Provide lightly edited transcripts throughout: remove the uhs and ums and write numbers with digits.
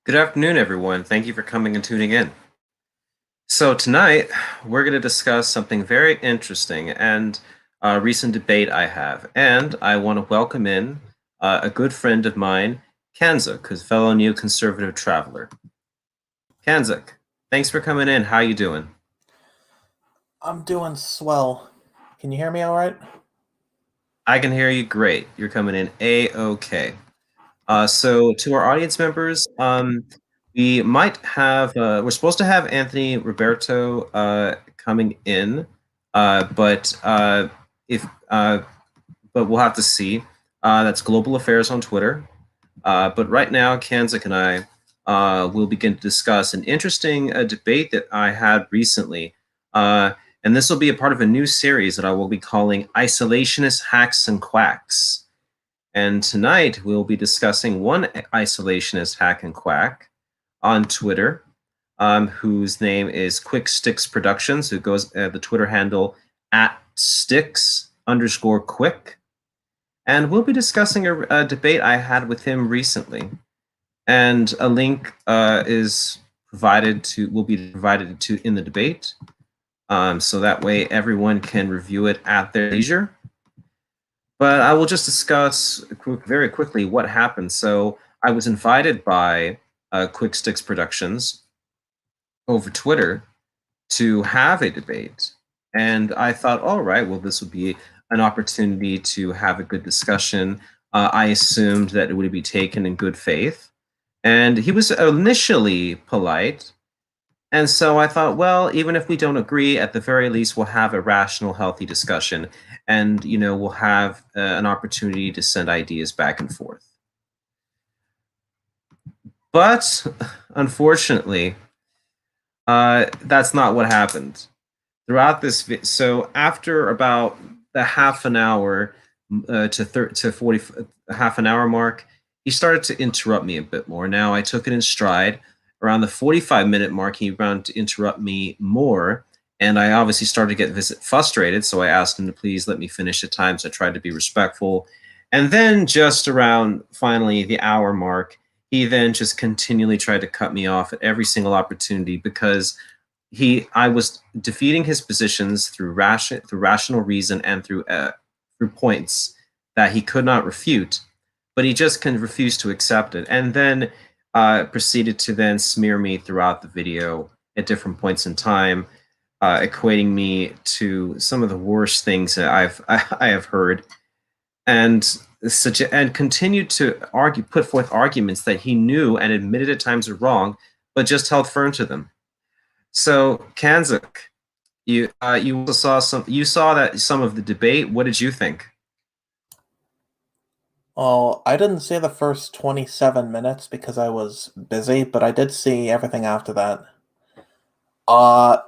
Good afternoon, everyone. Thank you for coming and tuning in. So, tonight we're going to discuss something very interesting and a recent debate I have. And I want to welcome in a good friend of mine, Kanzuk, who's a fellow Neo-Conservative traveler. Kanzuk, thanks for coming in. How you doing? I'm doing swell. Can you hear me all right? I can hear you great. You're coming in A-OK. So to our audience members, we might have we're supposed to have Anthony Roberto coming in, but if but we'll have to see. That's Global Affairs on Twitter. But right now, Kanzik and I will begin to discuss an interesting debate that I had recently. And this will be a part of a new series that I will be calling Isolationist Hacks and Quacks. And tonight we'll be discussing one isolationist hack and quack on Twitter, whose name is Quick Stix Productions, who goes the Twitter handle at Stix_quick. And we'll be discussing a debate I had with him recently. And a link will be provided to in the debate. So that way everyone can review it at their leisure. But I will just discuss very quickly what happened. So I was invited by Quick Sticks Productions over Twitter to have a debate. And I thought, all right, well, this would be an opportunity to have a good discussion. I assumed that it would be taken in good faith. And he was initially polite. And so I thought, well, even if we don't agree, at the very least, we'll have a rational, healthy discussion. And, we'll have an opportunity to send ideas back and forth. But unfortunately, that's not what happened. Throughout this, so after about the half an hour to 40 half an hour mark, he started to interrupt me a bit more. Now I took it in stride. Around the 45-minute mark, he began to interrupt me more, and I obviously started to get frustrated. So I asked him to please let me finish at times. I tried to be respectful, and then just around finally the hour mark, he then just continually tried to cut me off at every single opportunity because I was defeating his positions through rational reason and through points that he could not refute, but he just refuse to accept it, and then proceeded to then smear me throughout the video at different points in time, equating me to some of the worst things that I have heard, and continued to put forth arguments that he knew and admitted at times are wrong, but just held firm to them. So Kanzuk, you saw that some of the debate. What did you think? Well, I didn't see the first 27 minutes because I was busy, but I did see everything after that. Uh,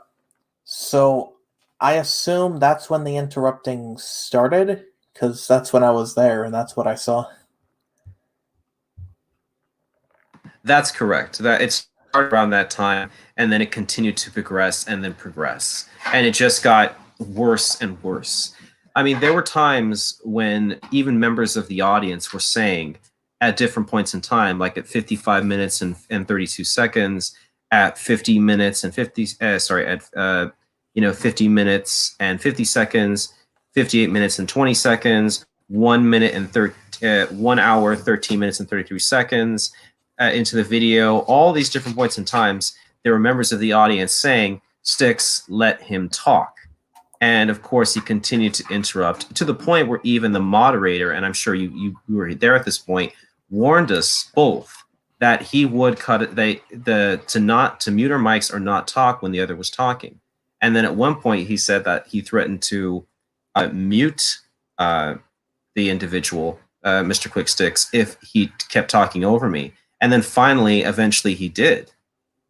so I assume that's when the interrupting started, because that's when I was there and that's what I saw. That's correct. That it started around that time, and then it continued to progress and then progress, and it just got worse and worse. I mean, there were times when even members of the audience were saying at different points in time, like at 55 minutes and 32 seconds, at 50 minutes and 50, sorry, at 50 minutes and 50 seconds, 58 minutes and 20 seconds, 1 minute and 1 hour, 13 minutes and 33 seconds, into the video, all these different points in times, there were members of the audience saying, Stix, let him talk. And of course, he continued to interrupt to the point where even the moderator, and I'm sure you were there at this point, warned us both that he would cut it, to mute our mics or not talk when the other was talking. And then at one point, he said that he threatened to mute the individual, Mr. Quicksticks, if he kept talking over me. And then finally, eventually, he did.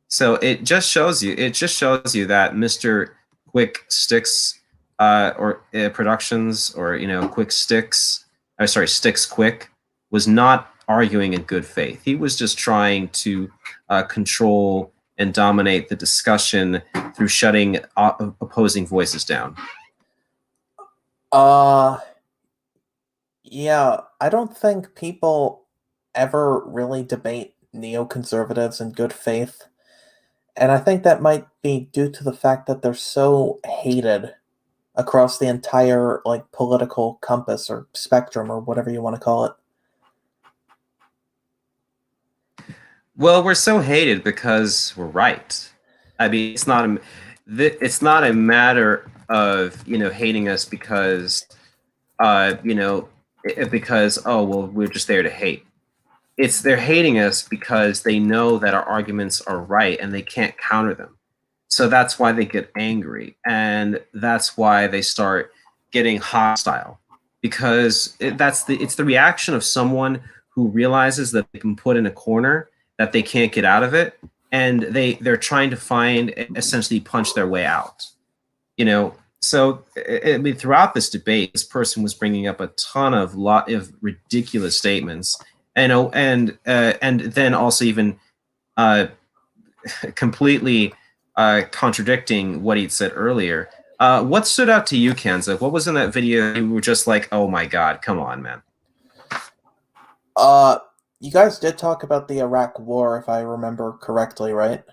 So it just shows you that Mr. Quick Sticks or Productions, or Quick Sticks, Sticks Quick, was not arguing in good faith. He was just trying to control and dominate the discussion through shutting opposing voices down. Uh, yeah, I don't think people ever really debate neoconservatives in good faith. And I think that might be due to the fact that they're so hated across the entire like political compass or spectrum or whatever you want to call it. Well, we're so hated because we're right. I mean, it's not a matter of hating us because because oh well we're just there to hate. They're hating us because they know that our arguments are right and they can't counter them. So that's why they get angry, and that's why they start getting hostile, because it's the reaction of someone who realizes that they can put in a corner, that they can't get out of it, and they're trying to find, essentially punch their way out. So I mean, throughout this debate, this person was bringing up a ton of ridiculous statements, and then also even completely contradicting what he'd said earlier. What stood out to you, Kanza? What was in that video you were just like, oh my god, come on, man? You guys did talk about the Iraq War, if I remember correctly, right?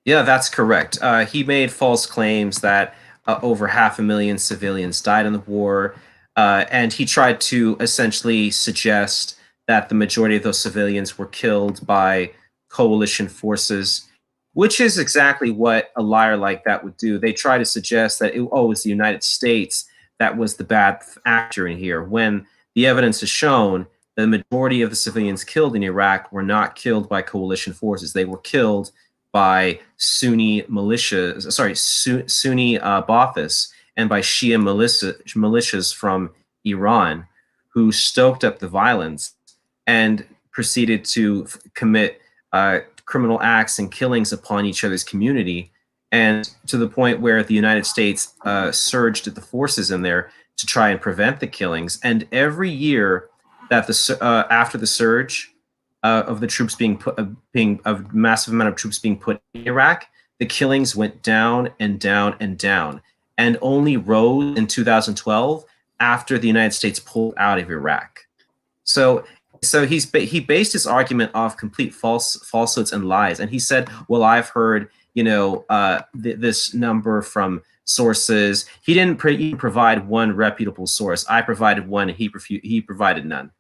Yeah, that's correct. He made false claims that over 500,000 civilians died in the war, and he tried to essentially suggest that the majority of those civilians were killed by coalition forces, which is exactly what a liar like that would do. They try to suggest that it was the United States that was the bad actor in here, when the evidence has shown the majority of the civilians killed in Iraq were not killed by coalition forces. They were killed by Sunni militias, Sunni Ba'athis, and by Shia militias from Iran, who stoked up the violence and proceeded to commit criminal acts and killings upon each other's community, and to the point where the United States surged the forces in there to try and prevent the killings. And every year that after the surge of the troops being a massive amount of troops being put in Iraq, the killings went down and down and down, and only rose in 2012 after the United States pulled out of Iraq. So he based his argument off complete falsehoods and lies, and he said, "Well, I've heard this number from sources." He didn't even provide one reputable source. I provided one, and he provided none.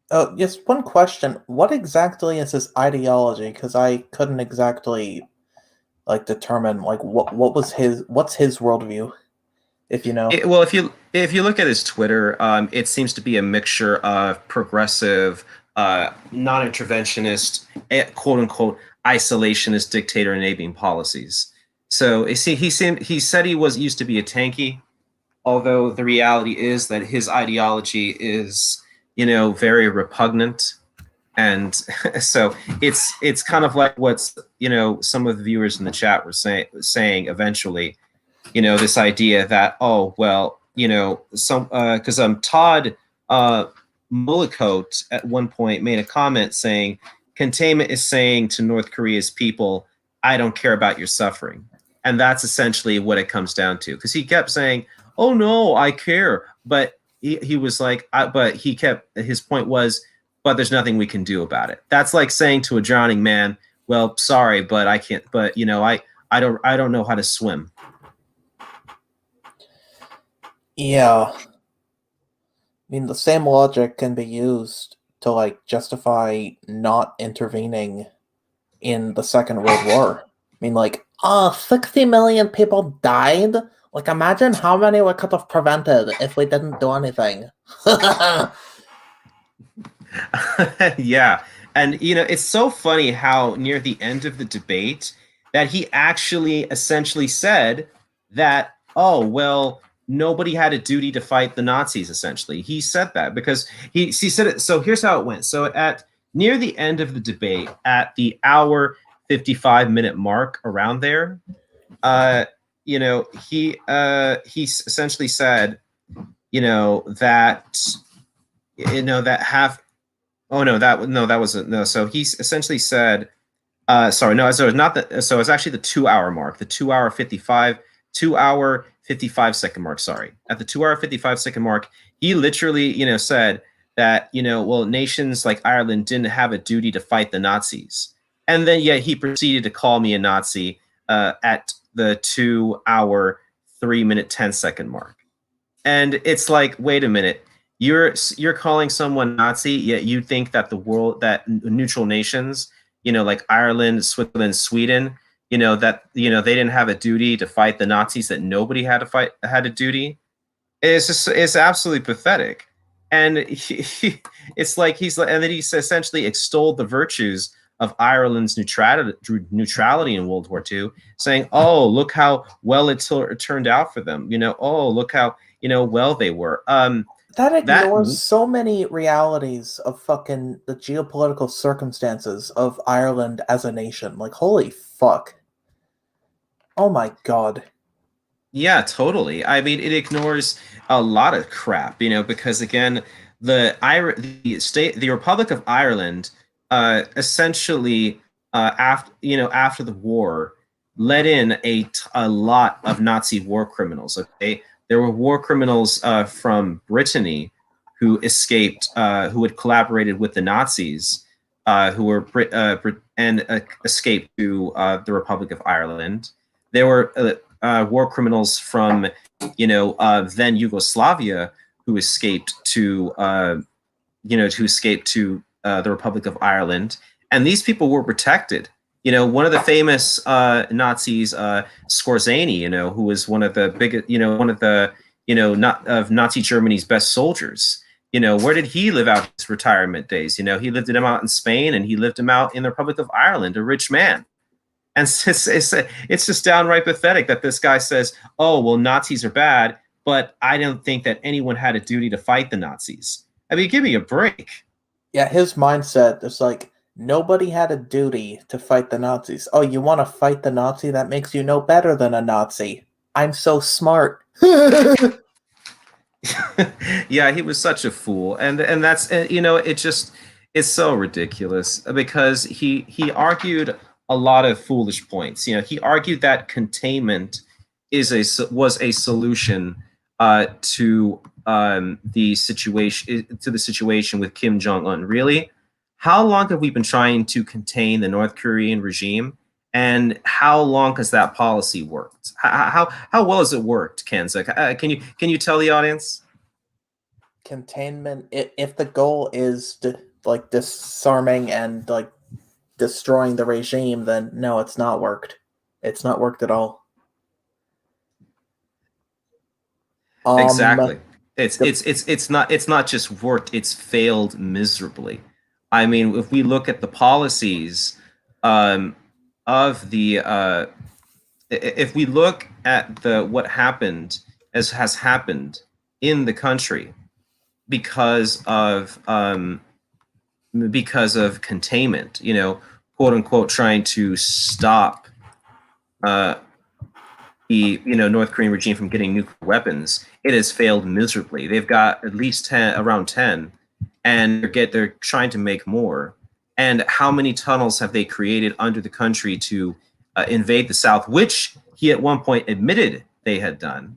Oh, yes, one question. What exactly is his ideology? Because I couldn't exactly determine what's his worldview, if you know. Well, if you look at his Twitter, it seems to be a mixture of progressive, non-interventionist, quote unquote isolationist dictator enabling policies. So he said he used to be a tanky, although the reality is that his ideology is very repugnant, and so it's kind of like what's some of the viewers in the chat were saying eventually, this idea that, oh well, because Todd Mullicoat at one point made a comment saying containment is saying to North Korea's people, I don't care about your suffering. And that's essentially what it comes down to, because he kept saying, oh no, I care, but he was like, but he kept, his point was, but there's nothing we can do about it. That's like saying to a drowning man, well, sorry, but I can't, but I don't know how to swim. Yeah. I mean, the same logic can be used to justify not intervening in the Second World War. I mean, 60 million people died. Imagine how many we could have prevented if we didn't do anything. Yeah. And, it's so funny how near the end of the debate that he actually essentially said that, oh, well, nobody had a duty to fight the Nazis, essentially. He said that because he said it. So here's how it went. So at near the end of the debate, at the hour 55-minute mark around there, he essentially said, that half. Oh no, that wasn't no. So he essentially said, sorry, no, so it's not that. So it's actually the 2 hour mark, the 2 hour 55 second mark. Sorry, at the 2 hour 55 second mark, he literally, said that, well, nations like Ireland didn't have a duty to fight the Nazis. And then yet he proceeded to call me a Nazi at the 2 hour, 3 minute, 10 second mark. And it's like, wait a minute, you're calling someone Nazi, yet you think that that neutral nations, like Ireland, Switzerland, Sweden, that they didn't have a duty to fight the Nazis, that nobody had a duty. It's absolutely pathetic. And it's like and then he's essentially extolled the virtues of Ireland's neutrality in World War II, saying, "Oh, look how well it turned out for them. Oh, look how well they were." That ignores so many realities of fucking the geopolitical circumstances of Ireland as a nation. Like, holy fuck! Oh my god. Yeah, totally. I mean, it ignores a lot of crap, because again, the Republic of Ireland, essentially, after the war, let in a lot of Nazi war criminals. Okay, there were war criminals from Brittany who escaped, who had collaborated with the Nazis, who were escaped to the Republic of Ireland. There were war criminals from, then Yugoslavia who escaped to, the Republic of Ireland, and these people were protected. One of the famous Nazis, Skorzeny, who was one of the biggest, one of the, of Nazi Germany's best soldiers. Where did he live out his retirement days? He lived them out in Spain, and he lived them out in the Republic of Ireland, a rich man. And it's just downright pathetic that this guy says, "Oh, well, Nazis are bad, but I don't think that anyone had a duty to fight the Nazis." I mean, give me a break. Yeah, his mindset is like, nobody had a duty to fight the Nazis. Oh, you want to fight the Nazi? That makes you no better than a Nazi. I'm so smart. Yeah, he was such a fool, and that's it's so ridiculous because he argued a lot of foolish points. He argued that containment was a solution to the situation with Kim Jong-un. Really, how long have we been trying to contain the North Korean regime, and how long has that policy worked? How well has it worked, Kenza? Can you tell the audience? Containment. If the goal is like disarming and like destroying the regime, then no, it's not worked. It's not worked at all. Exactly. It's not just worked, it's failed miserably. I mean, if we look at the policies of the if we look at what happened has happened in the country because of containment, quote unquote, trying to stop the North Korean regime from getting nuclear weapons, it has failed miserably. They've got at least around 10, and they're trying to make more. And how many tunnels have they created under the country to invade the South, which he at one point admitted they had done.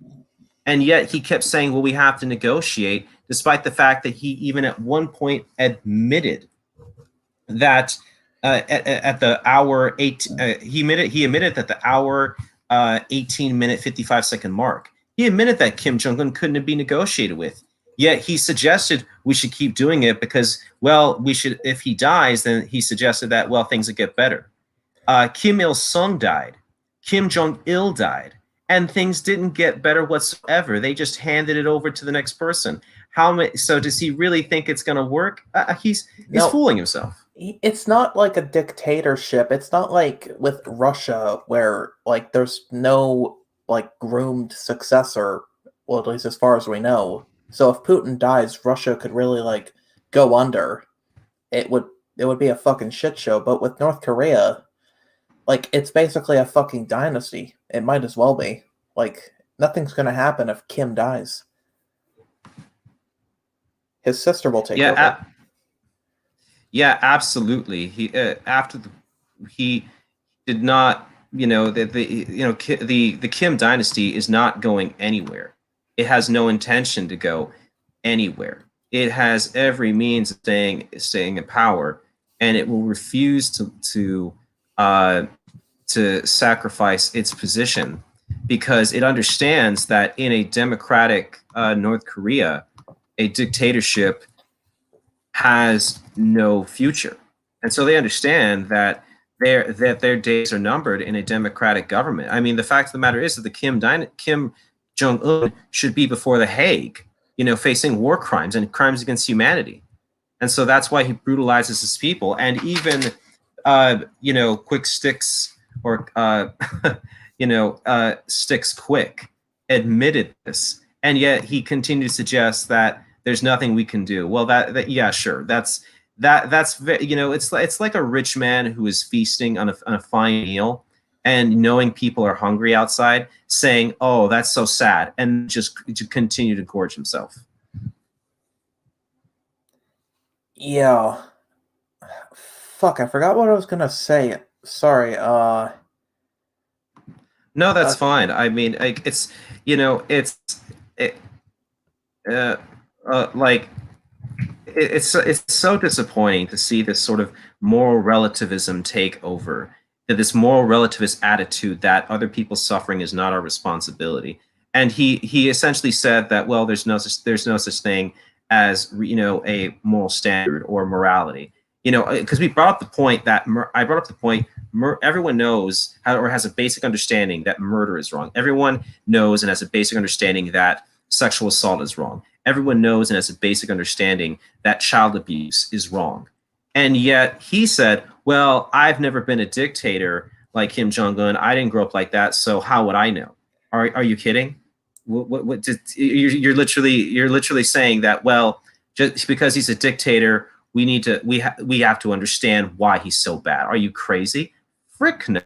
And yet he kept saying, well, we have to negotiate, despite the fact that he even at one point admitted that at the hour 8, he admitted that the hour 18-minute, 55-second mark, he admitted that Kim Jong-un couldn't be negotiated with. Yet he suggested we should keep doing it because, well, we should, if he dies, then he suggested that, well, things would get better. Kim Il-sung died. Kim Jong-il died. And things didn't get better whatsoever. They just handed it over to the next person. So does he really think it's going to work? He's fooling himself. It's not like a dictatorship. It's not like with Russia where like there's no like groomed successor, well, at least as far as we know. So if Putin dies, Russia could really like go under. It would be a fucking shit show. But with North Korea, like it's basically a fucking dynasty. It might as well be. Like nothing's gonna happen if Kim dies. His sister will take over. Yeah, absolutely. He he did not. The Kim dynasty is not going anywhere. It has no intention to go anywhere. it has every means of staying in power, and it will refuse to sacrifice its position because it understands that in a democratic North Korea, a dictatorship has no future. And so they understand that their days are numbered in a democratic government. I mean, the fact of the matter is that the Kim Jong-un should be before the Hague, facing war crimes and crimes against humanity. And so that's why he brutalizes his people. And even, quick Stix or, Stix Quick admitted this. And yet he continued to suggest that there's nothing we can do. Well, yeah, sure. That's it's like a rich man who is feasting on a fine meal and knowing people are hungry outside, saying, "Oh, that's so sad," and just to continue to gorge himself. Yeah. Fuck, I forgot what I was gonna say. Sorry. No, that's fine. I mean, like it's like it's so disappointing to see this sort of moral relativism take over, that this moral relativist attitude that other people's suffering is not our responsibility. And he essentially said that, well, there's no such thing as a moral standard or morality. Because we brought up the point that I brought up the point everyone knows or has a basic understanding that murder is wrong. Everyone knows and has a basic understanding that sexual assault is wrong. Everyone knows and has a basic understanding that child abuse is wrong. And yet he said, well, I've never been a dictator like Kim Jong-un. I didn't grow up like that, so how would I know? Are you kidding? You're literally saying that, well, just because he's a dictator, we have to understand why he's so bad. Are you crazy? Frick no.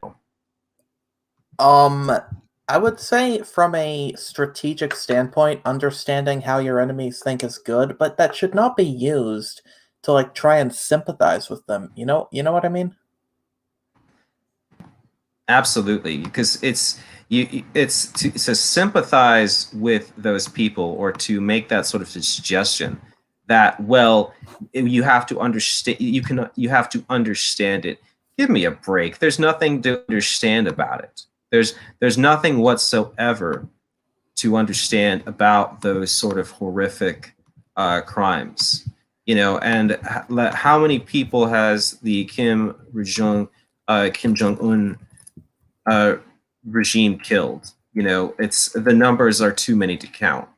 I would say from a strategic standpoint, understanding how your enemies think is good, but that should not be used to like try and sympathize with them. You know what I mean? Absolutely, because it's to sympathize with those people or to make that sort of suggestion that, well, you have to understand, you have to understand it. Give me a break. There's nothing to understand about it. There's nothing whatsoever to understand about those sort of horrific crimes. And how many people has the Kim Jong-un regime killed? It's the numbers are too many to count.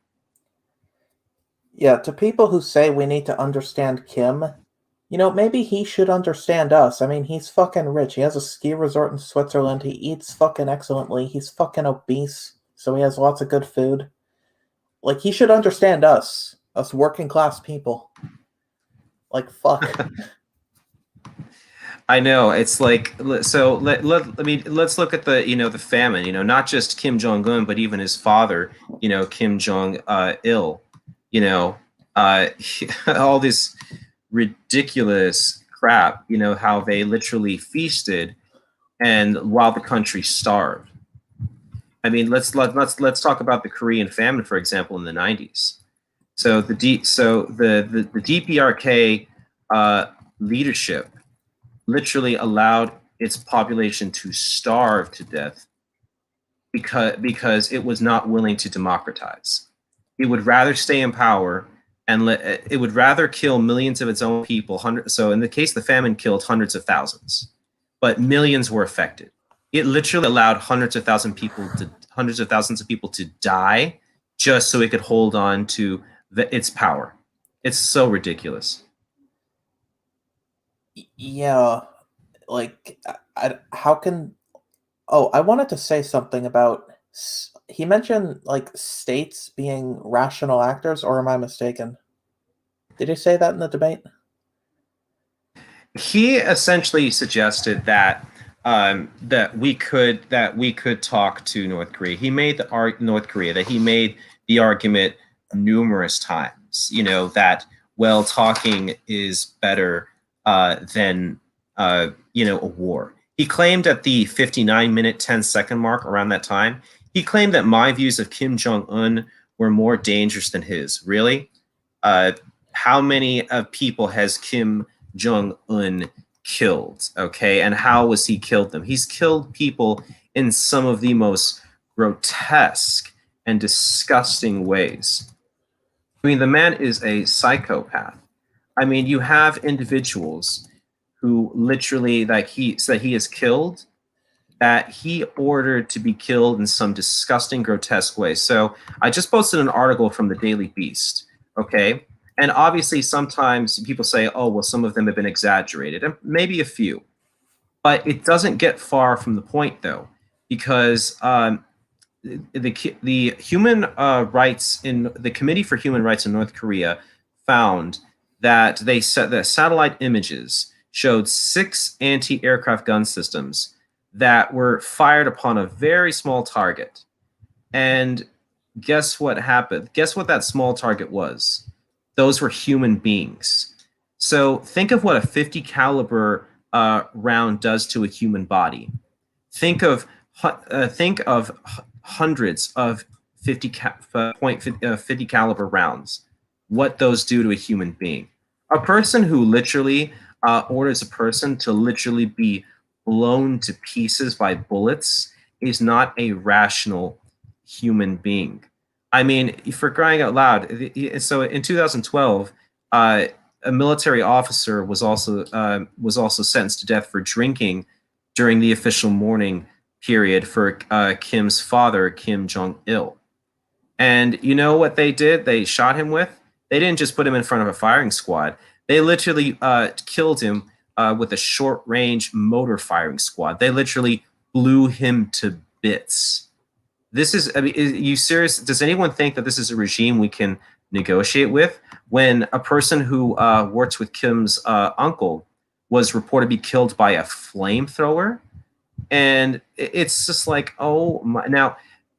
Yeah, to people who say we need to understand Kim, maybe he should understand us. I mean, he's fucking rich. He has a ski resort in Switzerland. He eats fucking excellently. He's fucking obese, so he has lots of good food. Like, he should understand us working class people. Like, fuck. I know, it's like, so let's look at the the famine. Not just Kim Jong Un, but even his father, Kim Jong Il. All this ridiculous crap. How they literally feasted, and while the country starved. I mean, let's talk about the Korean famine, for example, in the 90s. So the DPRK leadership literally allowed its population to starve to death because it was not willing to democratize. It would rather stay in power and it would rather kill millions of its own people. So in the case of the famine, killed hundreds of thousands, but millions were affected. It literally allowed hundreds of thousands of people to die just so it could hold on to its power. It's so ridiculous. Yeah, like, how can... Oh, I wanted to say something about... He mentioned, like, states being rational actors, or am I mistaken? Did he say that in the debate? He essentially suggested that that we could talk to North Korea. He made North Korea that he made the argument numerous times. That, well, talking is better than a war. He claimed at the 59-minute 10-second mark, around that time, he claimed that my views of Kim Jong-un were more dangerous than his. Really? how many people has Kim Jong-un killed? Okay, and how has he killed them? He's killed people in some of the most grotesque and disgusting ways. I mean, the man is a psychopath. I mean, you have individuals who literally that he has killed, that he ordered to be killed in some disgusting, grotesque way. So I just posted an article from the Daily Beast, okay? And obviously, sometimes people say, oh, well, some of them have been exaggerated, and maybe a few. But it doesn't get far from the point, though, because the human rights in the Committee for Human Rights in North Korea found that they said that satellite images showed 6 anti-aircraft gun systems that were fired upon a very small target. And guess what happened? Guess what that small target was? Those were human beings. So think of what a 50 caliber round does to a human body. Think of hundreds of 50 caliber rounds. What those do to a human being? A person who literally orders a person to literally be blown to pieces by bullets is not a rational human being. I mean, for crying out loud. So in 2012, a military officer was also sentenced to death for drinking during the official mourning period for Kim's father, Kim Jong-il. And you know what they did? They shot him with? They didn't just put him in front of a firing squad. They literally killed him with a short-range motor firing squad. They literally blew him to bits. This is, I mean, are you serious? Does anyone think that this is a regime we can negotiate with? When a person who works with Kim's uncle was reported to be killed by a flamethrower? And it's just like, oh my, now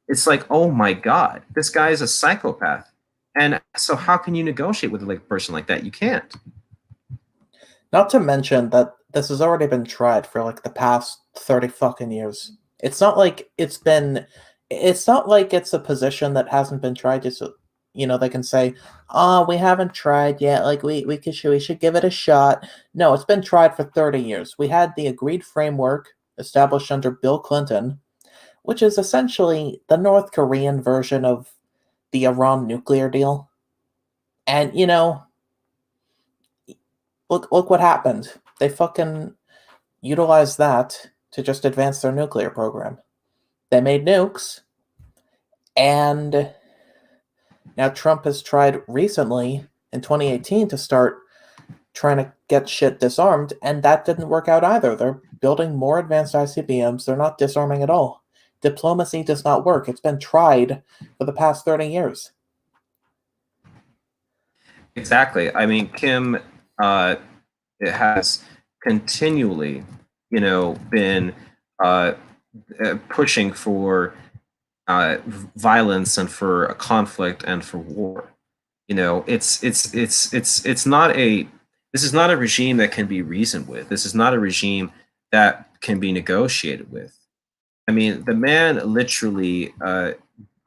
it's like, oh my God, this guy is a psychopath. And so how can you negotiate with a person like that? You can't. Not to mention that this has already been tried for like the past 30 fucking years. It's not like it's a position that hasn't been tried. Just, they can say, oh, we haven't tried yet. Like we should give it a shot. No, it's been tried for 30 years. We had the agreed framework established under Bill Clinton, which is essentially the North Korean version of the Iran nuclear deal. And, look what happened. They fucking utilized that to just advance their nuclear program. They made nukes, and now Trump has tried recently in 2018 to start trying to get shit disarmed, and that didn't work out either. They're building more advanced ICBMs. They're not disarming at all. Diplomacy does not work. It's been tried for the past 30 years. Exactly. I mean, Kim has continually, been pushing for violence and for a conflict and for war. It's not a. This is not a regime that can be reasoned with. This is not a regime that can be negotiated with. I mean, the man literally.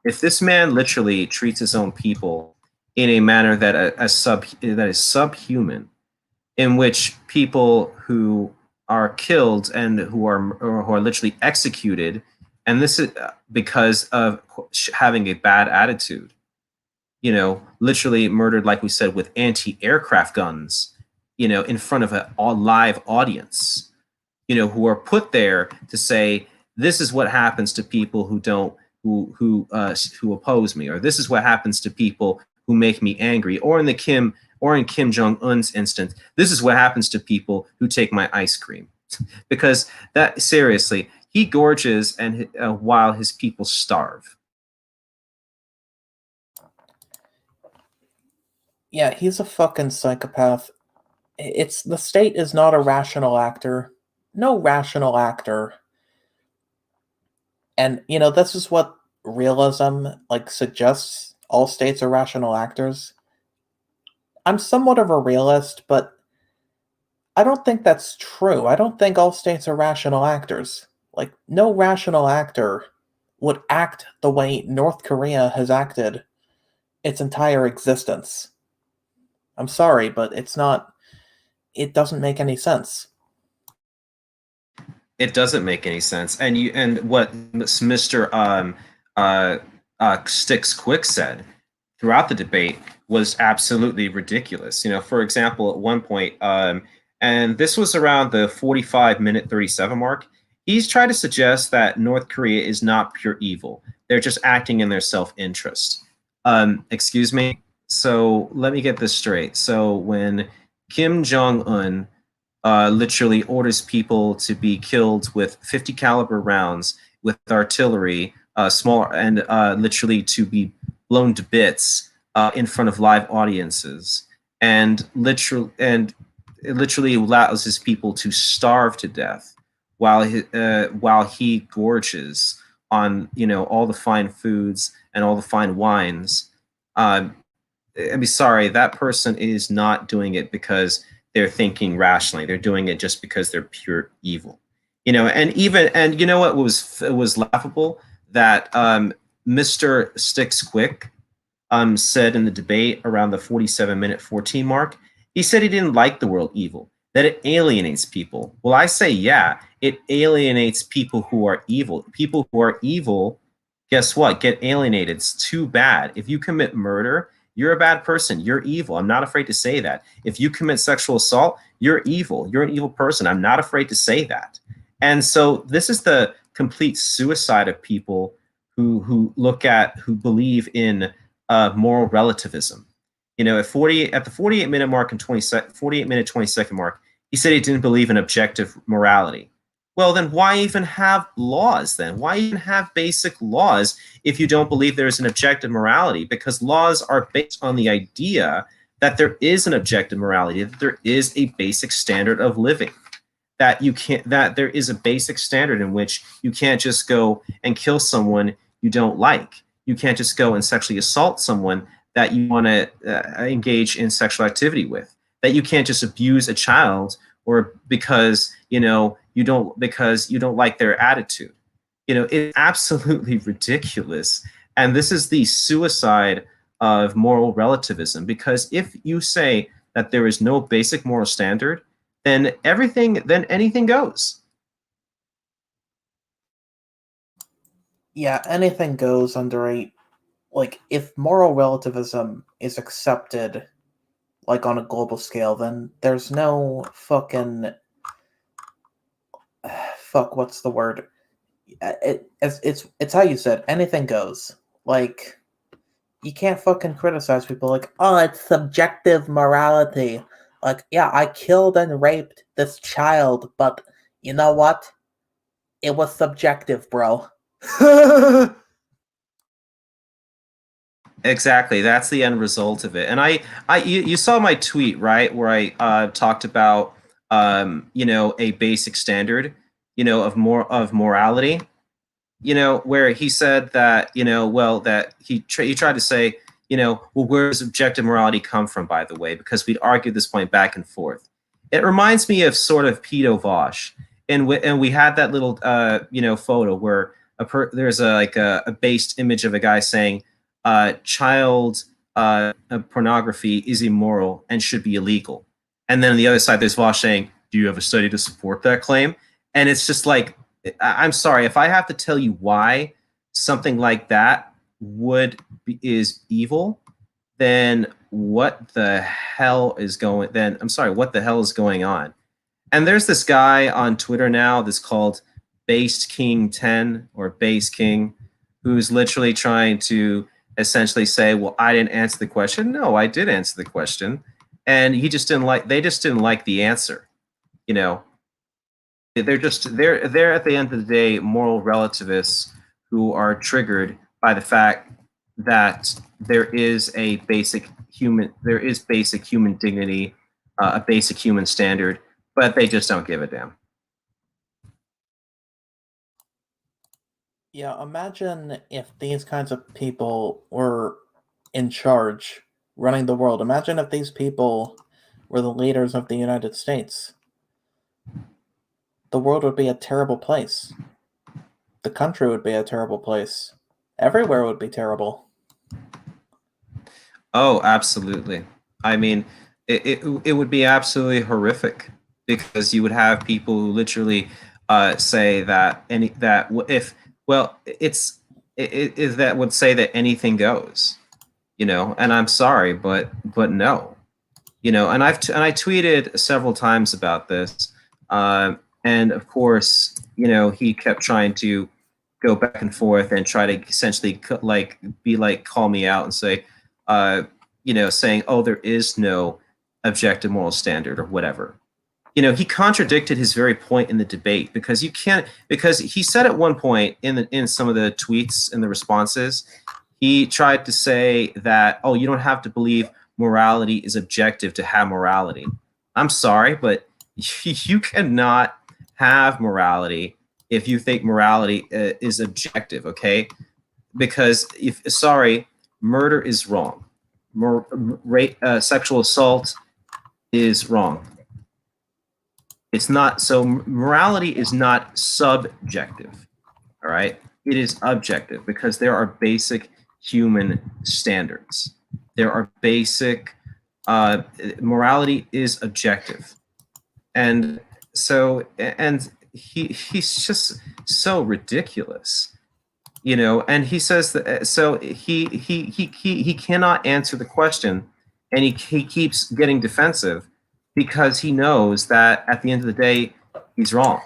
If this man literally treats his own people in a manner that is subhuman, in which people who are killed and who are literally executed, and this is because of having a bad attitude, literally murdered, like we said, with anti-aircraft guns, in front of a live audience, who are put there to say, this is what happens to people who oppose me, or this is what happens to people who make me angry, or in Kim Jong-un's instance, this is what happens to people who take my ice cream. Because that, seriously, he gorges and while his people starve. Yeah, he's a fucking psychopath. The state is not a rational actor. No rational actor. And, this is what realism, suggests. All states are rational actors. I'm somewhat of a realist, but I don't think that's true. I don't think all states are rational actors. No rational actor would act the way North Korea has acted its entire existence. I'm sorry, but it's not. It doesn't make any sense. It doesn't make any sense. And what Mr. Stix Quick said throughout the debate was absolutely ridiculous. For example, at one point, and this was around the 45-minute 37 mark, he's tried to suggest that North Korea is not pure evil. They're just acting in their self-interest. Excuse me. So let me get this straight. So when Kim Jong-un literally orders people to be killed with 50 caliber rounds with artillery, small and literally to be blown to bits in front of live audiences, and it literally allows his people to starve to death while he gorges on all the fine foods and all the fine wines. I mean, sorry, that person is not doing it because they're thinking rationally. They're doing it just because they're pure evil. And you know what was laughable, that Mr. Stix Quick said in the debate around the 47-minute 14 mark, he said he didn't like the word evil, that it alienates people. Well, I say, yeah, it alienates people who are evil. People who are evil, guess what? Get alienated. It's too bad. If you commit murder, you're a bad person. You're evil. I'm not afraid to say that. If you commit sexual assault, you're evil. You're an evil person. I'm not afraid to say that. And so this is the complete suicide of people who believe in moral relativism. At the 48-minute mark and 48-minute 20-second mark, he said he didn't believe in objective morality. Well, then why even have laws then? Why even have basic laws if you don't believe there's an objective morality? Because laws are based on the idea that there is an objective morality, that there is a basic standard of living, that there is a basic standard in which you can't just go and kill someone you don't like. You can't just go and sexually assault someone that you want to engage in sexual activity with. That you can't just abuse a child or because you don't like their attitude. It's absolutely ridiculous. And this is the suicide of moral relativism, because if you say that there is no basic moral standard, then anything goes. Yeah, anything goes under if moral relativism is accepted on a global scale, then there's no fucking what's the word? It's how you said, anything goes. You can't fucking criticize people oh, it's subjective morality. Yeah, I killed and raped this child, but you know what? It was subjective, bro. Exactly. That's the end result of it. And you saw my tweet, right, where I talked about a basic standard, of morality, where he said that, that he tried to say, well, where does objective morality come from, by the way, because we'd argued this point back and forth. It reminds me of sort of pedo Vosh. And we had that little, photo where there's a based image of a guy saying, child pornography is immoral and should be illegal. And then on the other side, there's Vosh saying, do you have a study to support that claim? And it's just like, I'm sorry, if I have to tell you why something like that is evil, then what the hell is going on? And there's this guy on Twitter now that's called Based King 10 or Base King, who's literally trying to essentially say, well, I didn't answer the question. No, I did answer the question. And they just didn't like the answer. They're at the end of the day moral relativists who are triggered by the fact that there is basic human dignity, a basic human standard, but they just don't give a damn. Yeah, imagine if these kinds of people were in charge, running the world. Imagine if these people were the leaders of the United States. The world would be a terrible place. The country would be a terrible place. Everywhere would be terrible. Oh, absolutely. I mean, it would be absolutely horrific because you would have people who literally say that if well, it that would say that anything goes, you know. And I'm sorry, but no, you know. And I tweeted several times about this, and of course, you know, he kept trying to go back and forth and try to essentially like be like call me out and say, uh, you know, saying, oh, there is no objective moral standard or whatever. You know, he contradicted his very point in the debate because you can't, because he said at one point in some of the tweets and the responses, he tried to say that, oh, you don't have to believe morality is objective to have morality. I'm sorry, but you cannot have morality if you think morality is objective, okay? Because if sorry, murder is wrong. Sexual assault is wrong. It's not. So morality is not subjective. All right, it is objective because there are basic human standards. There are basic morality is objective, and so and he's just so ridiculous, you know. And he says that so he cannot answer the question, and he keeps getting defensive because he knows that at the end of the day he's wrong,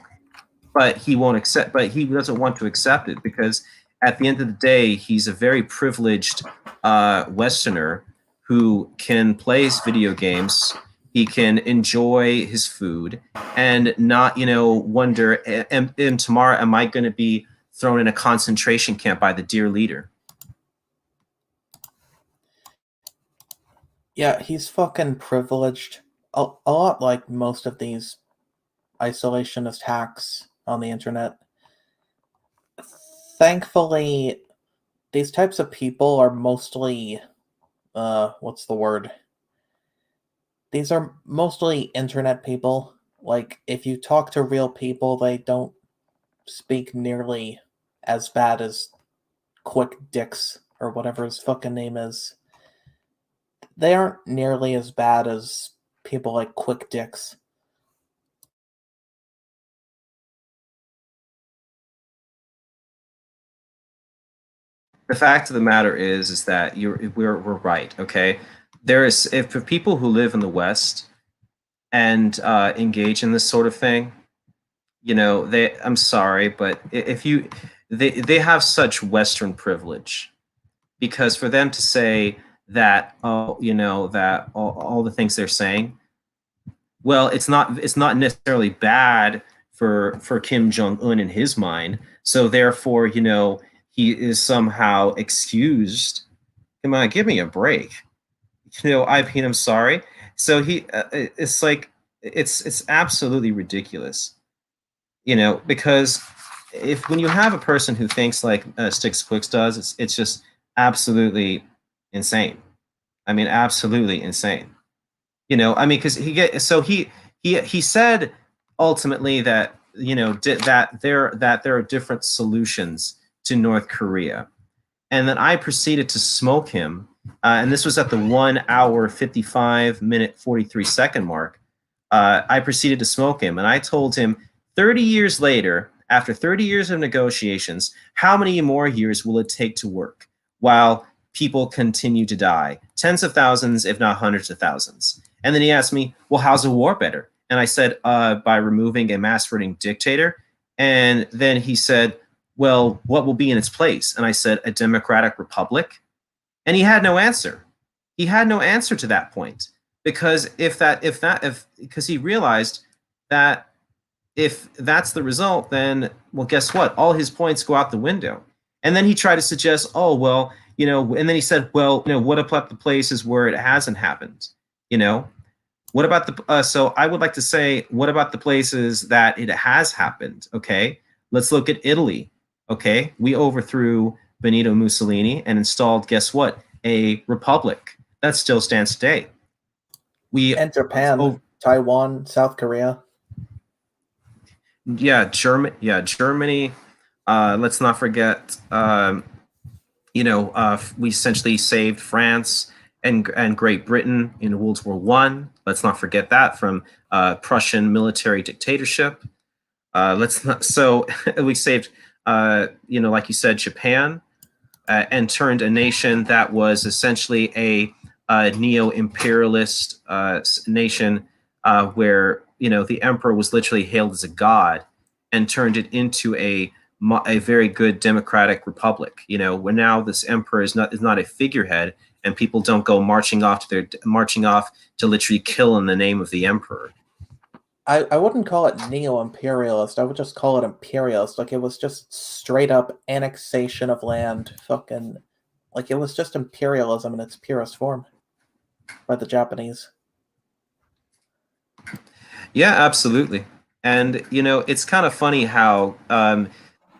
but he won't accept, but he doesn't want to accept it because at the end of the day he's a very privileged Westerner who can play his video games, he can enjoy his food and not, you know, wonder, and tomorrow am I going to be thrown in a concentration camp by the dear leader? Yeah, he's fucking privileged. A lot like most of these isolationist hacks on the internet. Thankfully, these types of people are mostly, what's the word? These are mostly internet people. Like, if you talk to real people, they don't speak nearly as bad as Quick Dicks or whatever his fucking name is. They aren't nearly as bad as people like Quick Dicks. The fact of the matter is that we're right. Okay, there is, if for people who live in the West and engage in this sort of thing, you know, they, I'm sorry, but if you, they have such Western privilege because for them to say that, oh, you know, that all the things they're saying, well, it's not necessarily bad for Kim Jong Un in his mind. So therefore, you know, he is somehow excused. Come on, give me a break. You know, I mean, I'm sorry. So it's like, it's absolutely ridiculous. You know, because if when you have a person who thinks like Stix Quicks does, it's just absolutely insane. I mean, absolutely insane. You know, I mean, because he said ultimately that, you know, that there are different solutions to North Korea, and then I proceeded to smoke him, and this was at the 1 hour 55 minute 43 second mark. I proceeded to smoke him, and I told him 30 years later, after 30 years of negotiations, how many more years will it take to work while people continue to die, tens of thousands, if not hundreds of thousands? And then he asked me, well, how's a war better? And I said, by removing a mass-murdering dictator. And then he said, well, what will be in its place? And I said, a democratic republic. And he had no answer. He had no answer to that point because because he realized that if that's the result, then, well, guess what? All his points go out the window. And then he tried to suggest, oh, well, you know, and then he said, well, you know, what about the places where it hasn't happened? You know, what about the, so I would like to say, what about the places that it has happened? Okay, let's look at Italy. Okay, we overthrew Benito Mussolini and installed, guess what? A republic that still stands today. We And Japan, Taiwan, South Korea. Yeah, Germany. Let's not forget, you know, we essentially saved France and Great Britain in World War One. Let's not forget that, from Prussian military dictatorship. Let's not. So we saved, like you said, Japan, and turned a nation that was essentially a neo-imperialist nation, where the emperor was literally hailed as a god, and turned it into a very good democratic republic. Where now this emperor is not a figurehead, and people don't go marching off to literally kill in the name of the emperor. I wouldn't call it neo-imperialist. I would just call it imperialist. Like, it was just straight up annexation of land. Fucking, like, it was just imperialism in its purest form by the Japanese. Yeah, absolutely. And it's kind of funny how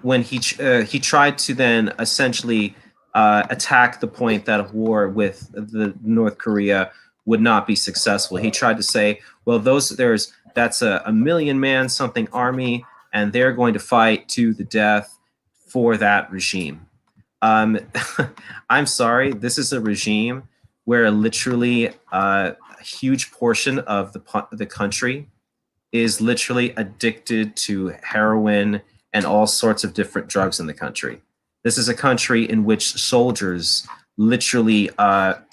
when he tried to then essentially attack the point that a war with the North Korea would not be successful. He tried to say, well, that's a million man something army, and they're going to fight to the death for that regime. I'm sorry, this is a regime where literally a huge portion of the country is literally addicted to heroin and all sorts of different drugs in the country. This is a country in which soldiers literally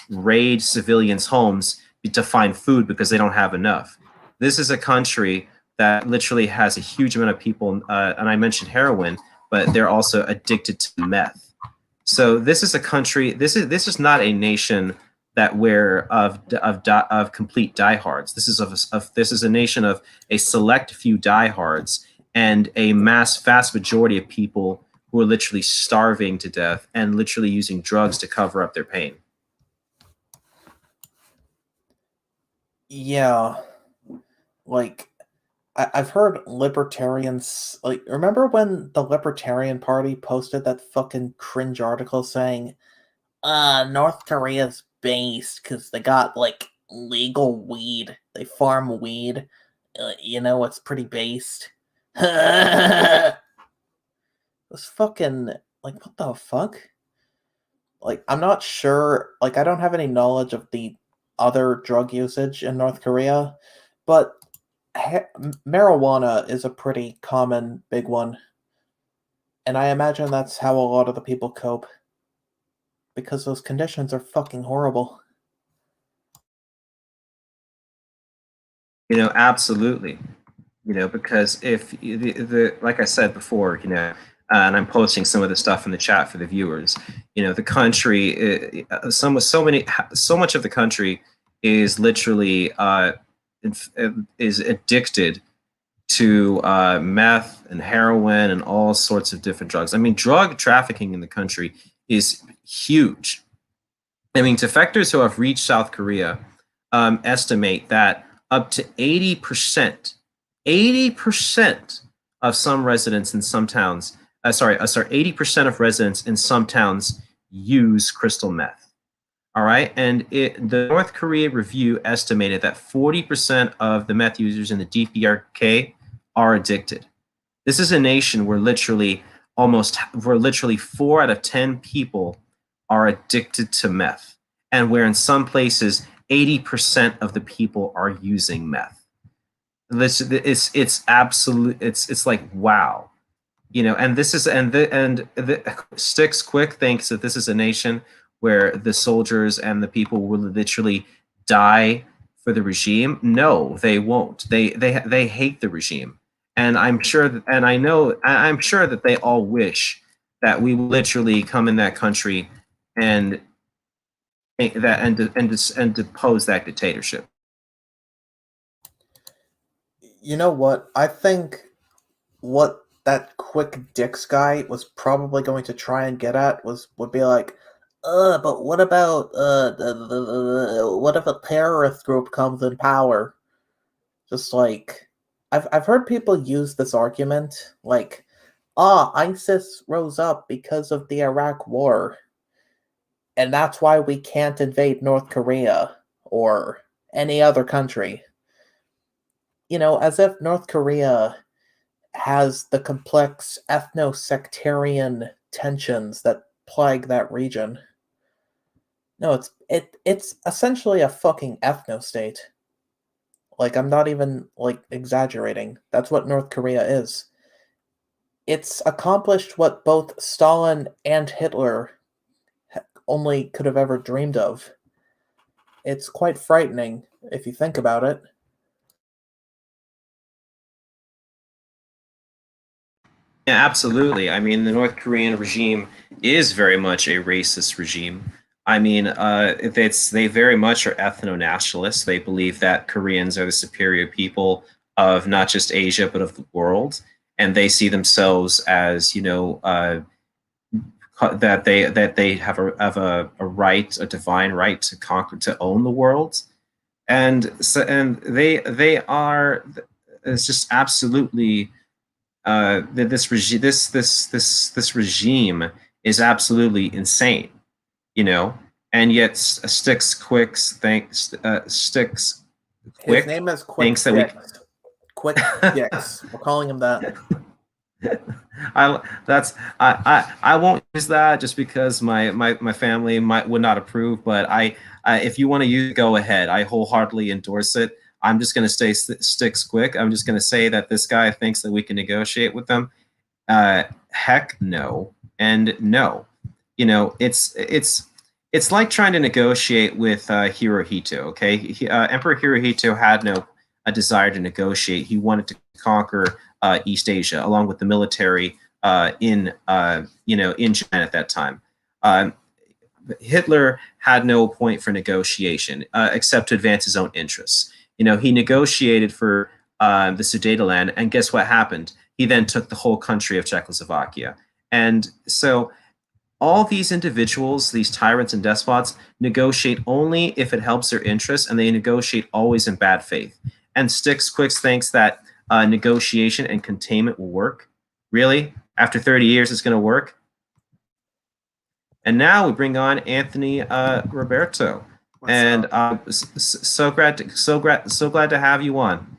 raid civilians' homes to find food because they don't have enough. This is a country that literally has a huge amount of people, and I mentioned heroin, but they're also addicted to meth. So this is a country. This is not a nation that of complete diehards. This is a nation of a select few diehards and a vast majority of people who are literally starving to death and literally using drugs to cover up their pain. Yeah, like, I've heard libertarians, like, remember when the Libertarian Party posted that fucking cringe article saying, North Korea's based because they got, like, legal weed. They farm weed. It's pretty based. It's fucking, like, what the fuck? Like, I'm not sure, like, I don't have any knowledge of the other drug usage in North Korea, but marijuana is a pretty common big one. And I imagine that's how a lot of the people cope. Because those conditions are fucking horrible. Absolutely. Because if like I said before, and I'm posting some of the stuff in the chat for the viewers, the country, so much of the country is literally is addicted to meth and heroin and all sorts of different drugs. I mean, drug trafficking in the country is huge. I mean, defectors who have reached South Korea estimate that up to 80% of some residents in some towns, 80% of residents in some towns use crystal meth. All right. And the North Korea Review estimated that 40% of the meth users in the DPRK are addicted. This is a nation where literally 4 out of 10 people are addicted to meth, and where in some places 80% of the people are using meth. It's absolute. It's like, wow, And this is Stix Quick thinks that this is a nation where the soldiers and the people will literally die for the regime. No, they won't. They hate the regime, and I'm sure that they all wish that we literally come in that country and depose that dictatorship. You know what? I think what that Quick Dix guy was probably going to try and get at would be like, but what about what if a terrorist group comes in power? Just like, I've heard people use this argument, like, ISIS rose up because of the Iraq War, and that's why we can't invade North Korea or any other country. As if North Korea has the complex ethno-sectarian tensions that plague that region. No, it's essentially a fucking ethno state. Like I'm not even like exaggerating. That's what North Korea is. It's accomplished what both Stalin and Hitler only could have ever dreamed of. It's quite frightening if you think about it. Yeah, absolutely. I mean, the North Korean regime is very much a racist regime. I mean, they very much are ethno-nationalists. They believe that Koreans are the superior people of not just Asia but of the world, and they see themselves as, that they have a right, a divine right to conquer, to own the world, and they are. It's just absolutely this regime is absolutely insane, you know, and yet Stix His Quick name is Quick thinks that we. Stix. Quick Stix. We're calling him that. I won't use that just because my family would not approve. But if you want to use it, go ahead. I wholeheartedly endorse it. I'm just going to stay Sticks Quick. I'm just going to say that this guy thinks that we can negotiate with them. Heck no, and no. It's like trying to negotiate with Hirohito. Okay, Emperor Hirohito had no a desire to negotiate. He wanted to conquer East Asia along with the military in Japan at that time. Um, Hitler had no point for negotiation except to advance his own interests. He negotiated for the Sudetenland, and guess what happened? He then took the whole country of Czechoslovakia. And so all these individuals, these tyrants and despots, negotiate only if it helps their interests, and they negotiate always in bad faith. And Stix Quicks thinks that negotiation and containment will work. Really? After 30 years, it's going to work? And now we bring on Anthony Roberto, What's and up? so glad to have you on.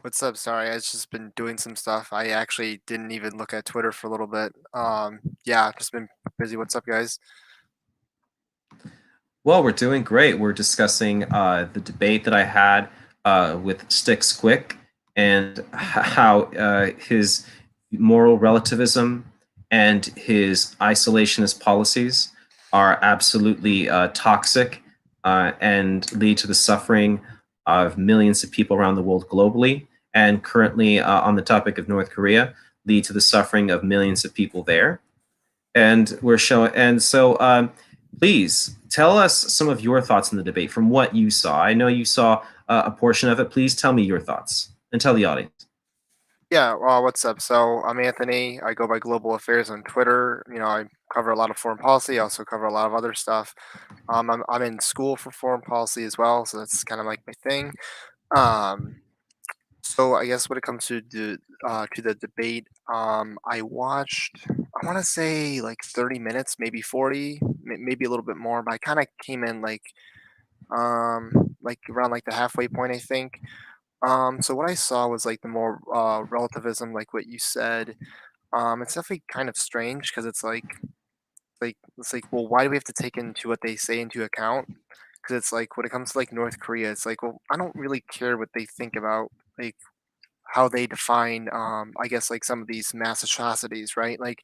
What's up? Sorry, I've just been doing some stuff. I actually didn't even look at Twitter for a little bit. Yeah, just been busy. What's up, guys? Well, we're doing great. We're discussing the debate that I had with Sticks Quick and how his moral relativism and his isolationist policies are absolutely toxic and lead to the suffering of millions of people around the world globally. And currently, on the topic of North Korea, lead to the suffering of millions of people there. And we're showing, and so please tell us some of your thoughts on the debate from what you saw. I know you saw a portion of it. Please tell me your thoughts and tell the audience. Yeah, what's up? So I'm Anthony. I go by Global Affairs on Twitter. I cover a lot of foreign policy. I also cover a lot of other stuff. I'm in school for foreign policy as well, so that's kind of like my thing. Um, so I guess when it comes to the debate, I watched. I want to say like 30 minutes, maybe 40, maybe a little bit more. But I kind of came in like around like the halfway point, I think. So what I saw was like the more relativism, like what you said. It's definitely kind of strange because it's like, well, why do we have to take into what they say into account? Because it's like when it comes to like North Korea, it's like, well, I don't really care what they think about like how they define, I guess like some of these mass atrocities, right? Like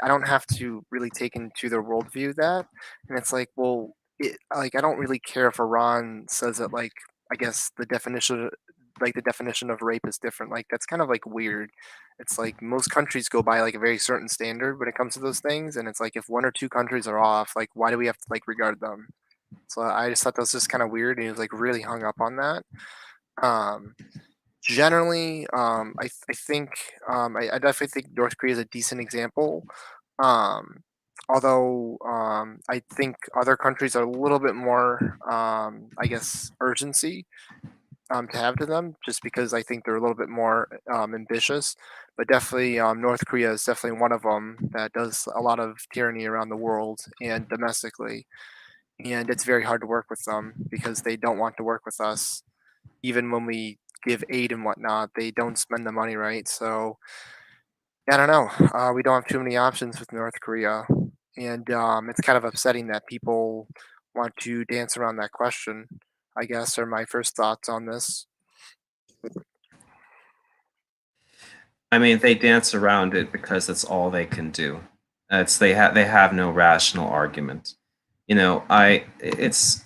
I don't have to really take into their worldview that, and it's like, well, like I don't really care if Iran says that, like I guess the definition of rape is different. Like that's kind of like weird. It's like most countries go by like a very certain standard when it comes to those things, and it's like if one or two countries are off, like why do we have to like regard them? So I just thought that was just kind of weird, and he was like really hung up on that. Um, Generally, I think I definitely think North Korea is a decent example. Um, Although I think other countries are a little bit more, I guess, urgency to have to them, just because I think they're a little bit more ambitious. But definitely, North Korea is definitely one of them that does a lot of tyranny around the world and domestically, and it's very hard to work with them because they don't want to work with us even when we give aid and whatnot, they don't spend the money right. So yeah, I don't know. We don't have too many options with North Korea. and it's kind of upsetting that people want to dance around that question. I guess are my first thoughts on this. I mean, they dance around it because that's all they can do. They have no rational argument. You know, it's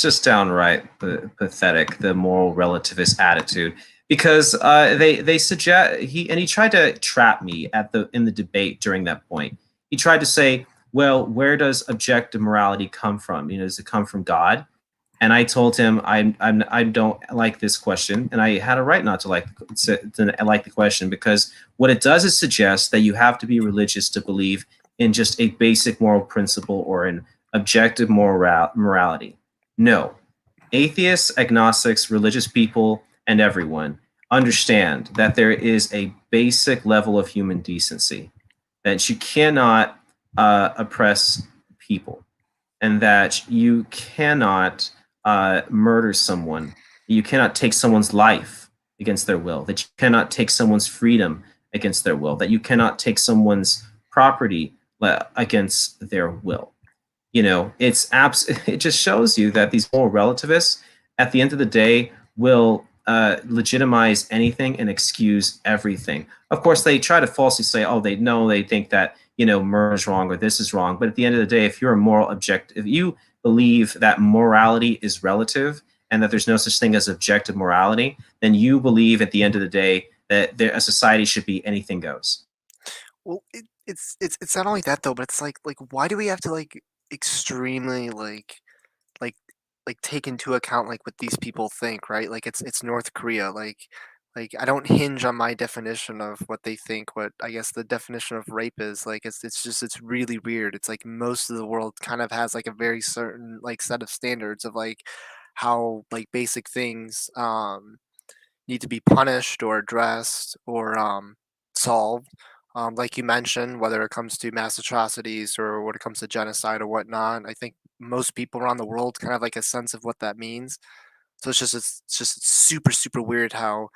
just downright pathetic, the moral relativist attitude, because they suggest he tried to trap me in the debate during that point. He tried to say, well, where does objective morality come from? You know, does it come from God? And I told him I don't like this question, and I had a right not to like the question, because what it does is suggest that you have to be religious to believe in just a basic moral principle or an objective morality. No, atheists, agnostics, religious people, and everyone understand that there is a basic level of human decency, that you cannot oppress people, and that you cannot murder someone. You cannot take someone's life against their will. That you cannot take someone's freedom against their will. That you cannot take someone's property against their will. You know, it just shows you that these moral relativists, at the end of the day, will legitimize anything and excuse everything. Of course, they try to falsely say, oh, they think that, you know, murder is wrong or this is wrong. But at the end of the day, if you're a moral objective, if you believe that morality is relative and that there's no such thing as objective morality, then you believe at the end of the day that a society should be anything goes. Well, it's not only that though, but it's like why do we have to like extremely like like take into account like what these people think, right? Like it's North Korea. Like I don't hinge on my definition of what they think. What I guess the definition of rape is like it's just it's really weird. It's like most of the world kind of has like a very certain like set of standards of like how like basic things need to be punished or addressed or solved. Like you mentioned, whether it comes to mass atrocities or when it comes to genocide or whatnot, I think most people around the world kind of like a sense of what that means. So it's just super super weird how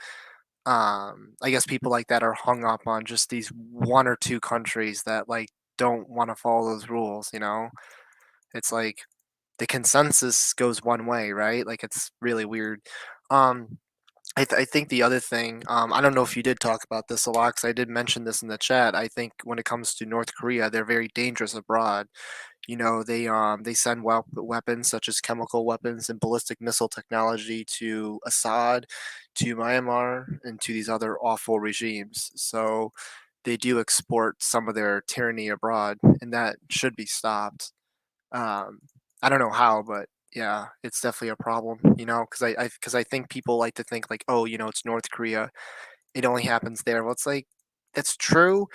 I guess people like that are hung up on just these one or two countries that like don't want to follow those rules. You know, it's like the consensus goes one way, right? Like it's really weird. Um, I think the other thing, I don't know if you did talk about this a lot because I did mention this in the chat. I think when it comes to North Korea, they're very dangerous abroad. You know, they send weapons such as chemical weapons and ballistic missile technology to Assad, to Myanmar, and to these other awful regimes. So they do export some of their tyranny abroad, and that should be stopped. Um, I don't know how, but yeah, it's definitely a problem, you know, because I think people like to think like, oh, you know, it's North Korea, it only happens there. Well, it's like that's true,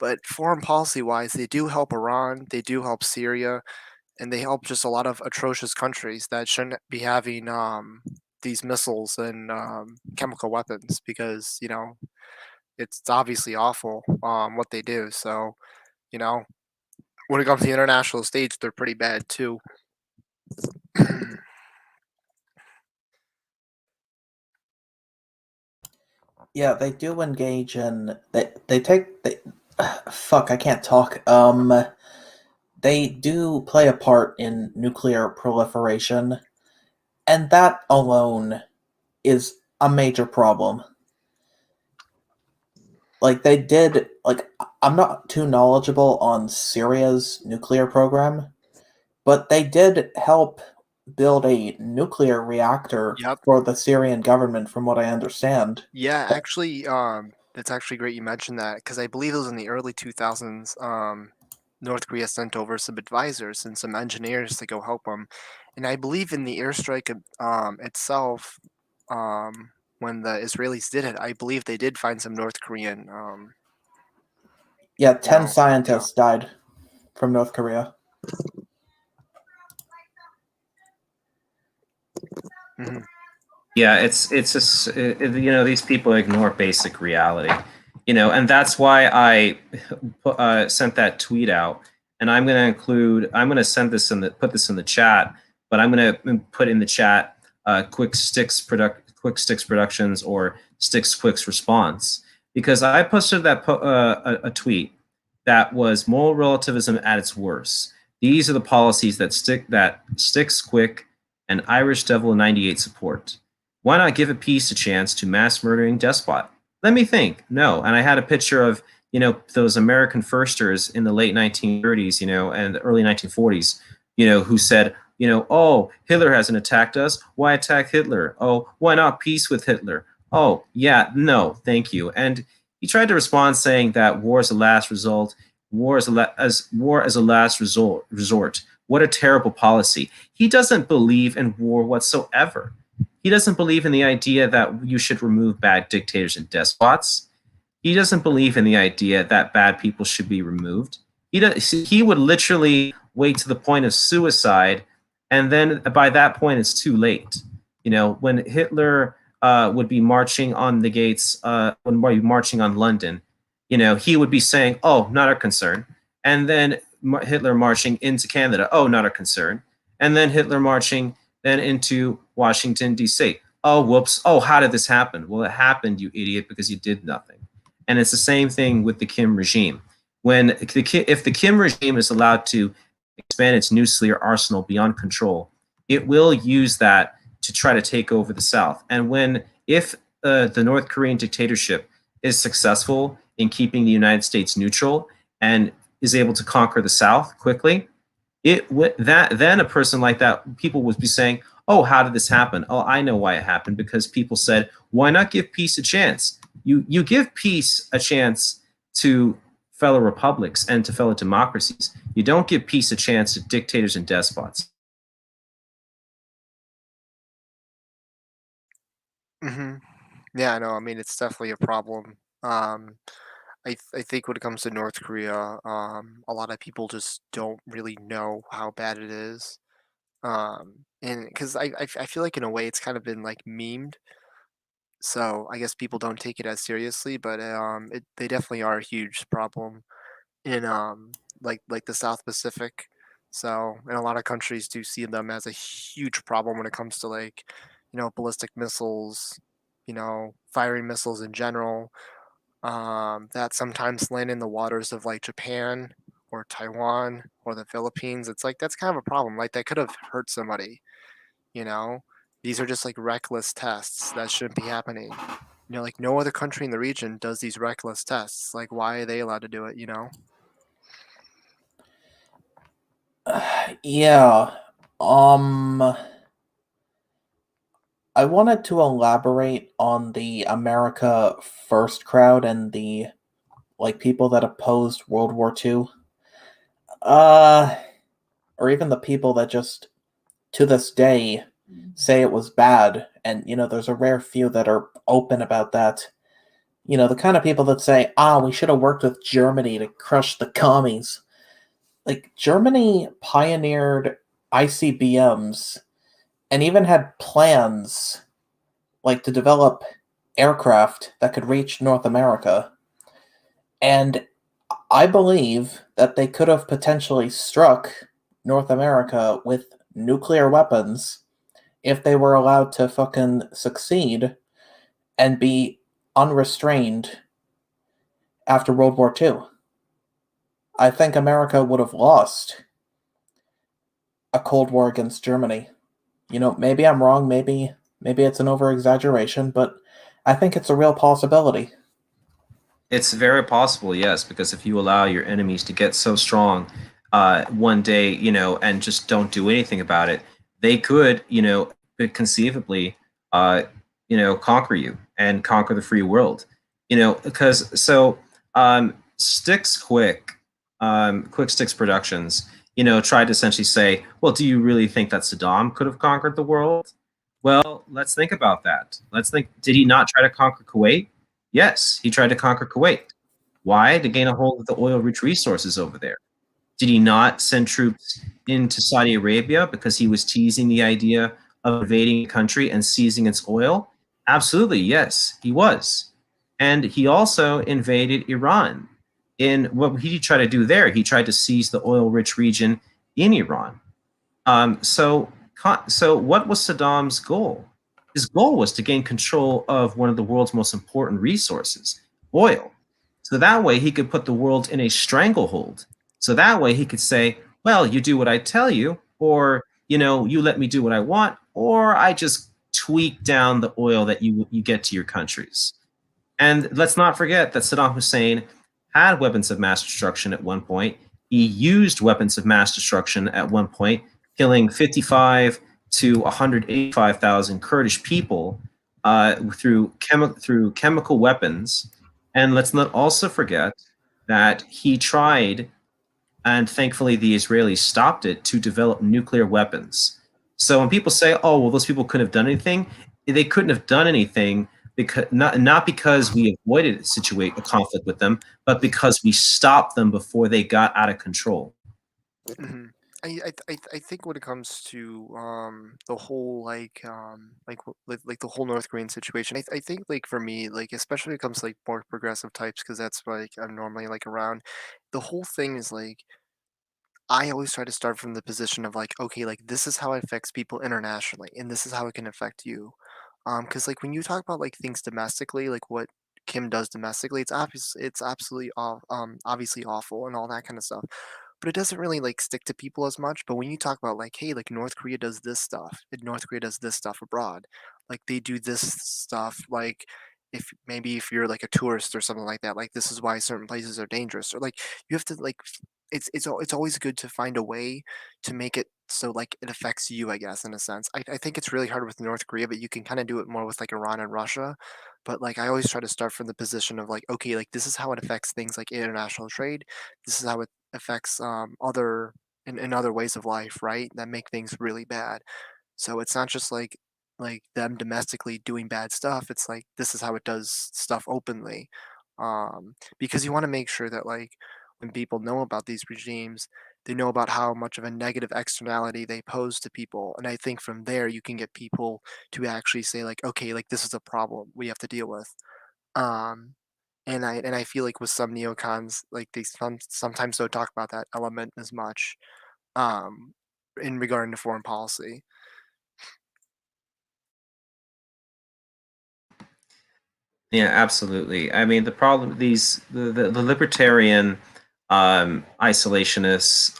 but foreign policy wise, they do help Iran, they do help Syria, and they help just a lot of atrocious countries that shouldn't be having these missiles and chemical weapons because you know it's obviously awful what they do. So you know, when it comes to the international stage, they're pretty bad too. Yeah, they do engage in they take they fuck, I can't talk. They do play a part in nuclear proliferation, and that alone is a major problem. Like they did like I'm not too knowledgeable on Syria's nuclear program, but they did help build a nuclear reactor Yep. for the Syrian government from what I understand. Yeah, actually, it's actually great you mentioned that because I believe it was in the early 2000s. North Korea sent over some advisors and some engineers to go help them, and I believe in the airstrike itself, when the Israelis did it, I believe they did find some North Korean, Yeah, you 10 know, yeah. scientists died from North Korea. Hmm. Yeah, it's just you know, these people ignore basic reality, you know, and that's why I sent that tweet out, and I'm going to send this in the put this in the chat, but I'm going to put in the chat Quick Stix Productions or Stix Quick's response, because I posted a tweet that was moral relativism at its worst. These are the policies that Stix, Quick, and Irish Devil 98 support. Why not give a peace a chance to mass murdering despot? Let me think. No. And I had a picture of, those American firsters in the late 1930s, and the early 1940s, who said, oh, Hitler hasn't attacked us. Why attack Hitler? Oh, why not peace with Hitler? Oh, yeah, no, thank you. And he tried to respond saying that war is a last result. War as a last resort. What a terrible policy. He doesn't believe in war whatsoever. He doesn't believe in the idea that you should remove bad dictators and despots. He doesn't believe in the idea that bad people should be removed. He would literally wait to the point of suicide, and then by that point it's too late. When Hitler would be marching on the gates, when he be marching on London, he would be saying, "Oh, not our concern," and then Hitler marching into Canada, "Oh, not our concern," and then Hitler marching then into Washington D.C. Oh, whoops! Oh, how did this happen? Well, it happened, you idiot, because you did nothing. And it's the same thing with the Kim regime. If the Kim regime is allowed to expand its nuclear arsenal beyond control, it will use that to try to take over the South. And if the North Korean dictatorship is successful in keeping the United States neutral and is able to conquer the South quickly, then a person like that, people would be saying, "Oh, how did this happen? Oh, I know why it happened, because people said, why not give peace a chance? You give peace a chance to fellow republics and to fellow democracies. You don't give peace a chance to dictators and despots." Yeah, no, I mean, it's definitely a problem. I think when it comes to North Korea, a lot of people just don't really know how bad it is. And because I feel like in a way it's kind of been like memed, so I guess people don't take it as seriously, but they definitely are a huge problem in like the South Pacific. So, and a lot of countries do see them as a huge problem when it comes to like, ballistic missiles, firing missiles in general, that sometimes land in the waters of like Japan or Taiwan or the Philippines. It's like that's kind of a problem. Like that could have hurt somebody, you know? These are just like reckless tests that shouldn't be happening. Like no other country in the region does these reckless tests. Like why are they allowed to do it? Yeah. I wanted to elaborate on the America First crowd and the people that opposed World War II. Or even the people that just to this day say it was bad, and there's a rare few that are open about that. The kind of people that say, we should have worked with Germany to crush the commies. Like, Germany pioneered ICBMs and even had plans, to develop aircraft that could reach North America. And I believe that they could have potentially struck North America with nuclear weapons if they were allowed to fucking succeed and be unrestrained after World War II. I think America would have lost a Cold War against Germany. Maybe I'm wrong, maybe it's an over-exaggeration, but I think it's a real possibility. It's very possible, yes, because if you allow your enemies to get so strong one day, and just don't do anything about it, they could, conceivably, conquer you and conquer the free world. Because Stix Quick Stix Productions, tried to essentially say, well, do you really think that Saddam could have conquered the world? Well, let's think about that. Let's think, did he not try to conquer Kuwait? Yes, he tried to conquer Kuwait. Why? To gain a hold of the oil-rich resources over there. Did he not send troops into Saudi Arabia because he was teasing the idea of invading a country and seizing its oil? Absolutely, yes, he was. And he also invaded Iran. In what he tried to do there, he tried to seize the oil-rich region in Iran. So what was Saddam's goal? His goal was to gain control of one of the world's most important resources, oil. So that way he could put the world in a stranglehold. So that way he could say, well, you do what I tell you, or, you let me do what I want, or I just tweak down the oil that you get to your countries. And let's not forget that Saddam Hussein had weapons of mass destruction at one point. He used weapons of mass destruction at one point, killing 55 to 185,000 Kurdish people through chemical weapons. And let's not also forget that he tried, and thankfully the Israelis stopped it, to develop nuclear weapons. So when people say, "Oh, well, those people couldn't have done anything," they couldn't have done anything because not because we avoided a conflict with them, but because we stopped them before they got out of control. Mhm. I think when it comes to the whole like the whole North Korean situation, I think like for me like especially when it comes to like more progressive types because that's like I'm normally like around. The whole thing is like I always try to start from the position of like, okay, like this is how it affects people internationally, and this is how it can affect you. Because like when you talk about like things domestically, like what Kim does domestically, it's absolutely obviously awful and all that kind of stuff. But it doesn't really like stick to people as much. But when you talk about like, hey, like North Korea does this stuff, and North Korea does this stuff abroad, like they do this stuff, like if maybe if you're like a tourist or something like that, like this is why certain places are dangerous, or like you have to like it's always good to find a way to make it so like it affects you, I guess, in a sense. I think it's really hard with North Korea, but you can kind of do it more with like Iran and Russia. But like I always try to start from the position of like, okay, like this is how it affects things like international trade. This is how it affects other in other ways of life, right? That make things really bad. So it's not just like them domestically doing bad stuff. It's like this is how it does stuff openly. Because you want to make sure that like when people know about these regimes, they know about how much of a negative externality they pose to people. And I think from there you can get people to actually say like, okay, like this is a problem we have to deal with. Um, and I feel like with some neocons, like they sometimes don't talk about that element as much um, in regarding to foreign policy. Yeah, absolutely. I mean, the problem the libertarian isolationists,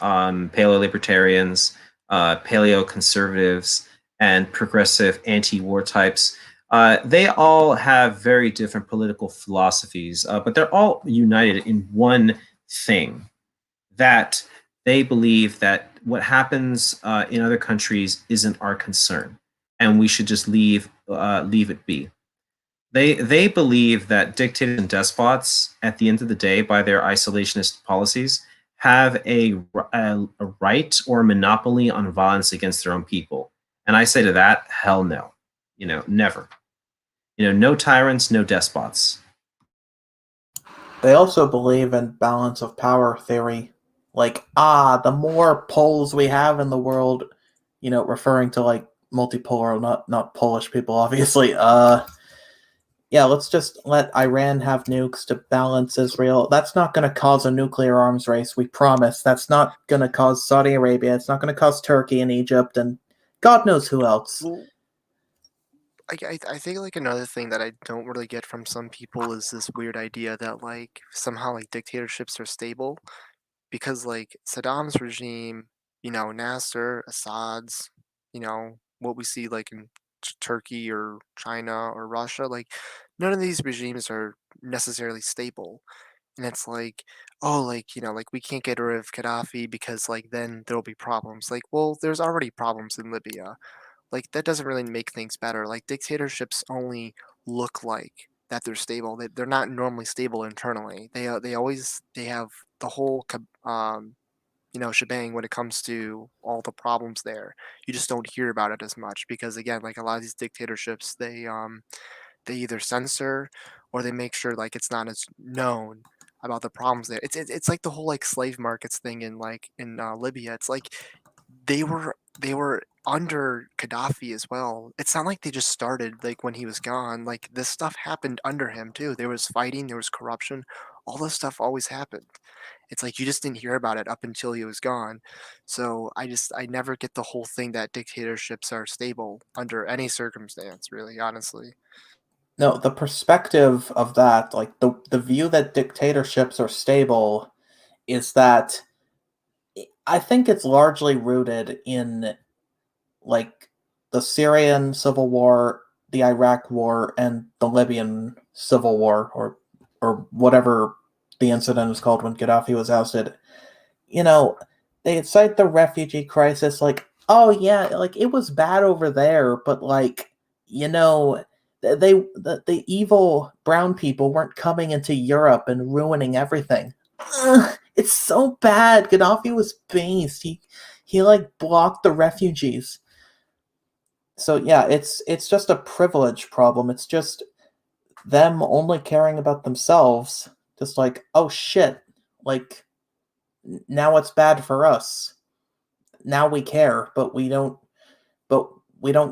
paleo libertarians, paleo conservatives, and progressive anti-war types. They all have very different political philosophies, but they're all united in one thing, that they believe that what happens in other countries isn't our concern, and we should just leave it be. They believe that dictators and despots, at the end of the day, by their isolationist policies, have a right or a monopoly on violence against their own people. And I say to that, hell no. Never. No tyrants, no despots. They also believe in balance of power theory. Like, the more poles we have in the world, referring to like multipolar, not Polish people, obviously. Yeah, let's just let Iran have nukes to balance Israel. That's not going to cause a nuclear arms race, we promise. That's not going to cause Saudi Arabia. It's not going to cause Turkey and Egypt and God knows who else. Well, I think like another thing that I don't really get from some people is this weird idea that like somehow like dictatorships are stable because like Saddam's regime, Nasser, Assad's, what we see like in Turkey or China or Russia, like none of these regimes are necessarily stable. And it's like, oh, like, like we can't get rid of Gaddafi because like then there'll be problems. Like, well, there's already problems in Libya. Like that doesn't really make things better. Like dictatorships only look like that they're stable. They're not normally stable internally. They have the whole shebang when it comes to all the problems there. You just don't hear about it as much because again, like a lot of these dictatorships, they either censor or they make sure like it's not as known about the problems there. It's like the whole like slave markets thing in like in Libya. It's like they were under Gaddafi as well. It's not like they just started like when he was gone. Like this stuff happened under him too. There was fighting, there was corruption. All this stuff always happened. It's like you just didn't hear about it up until he was gone. So I never get the whole thing that dictatorships are stable under any circumstance, really, honestly. No, the perspective of that, like the view that dictatorships are stable, is that I think it's largely rooted in like the Syrian civil war, the Iraq war, and the Libyan civil war, or whatever the incident was called when Gaddafi was ousted. You know, they cite the refugee crisis like, oh yeah, like it was bad over there, but like, you know, the evil brown people weren't coming into Europe and ruining everything. Ugh, it's so bad. Gaddafi was based. He like blocked the refugees. So yeah, it's just a privilege problem. It's just them only caring about themselves. Just like, oh shit, like now it's bad for us. Now we care, but we don't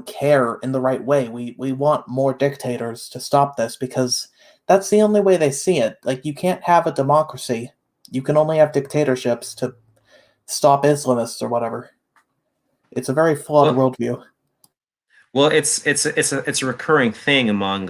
care in the right way. We want more dictators to stop this because that's the only way they see it. Like you can't have a democracy. You can only have dictatorships to stop Islamists or whatever. It's a very flawed Well, worldview. well, it's a recurring thing among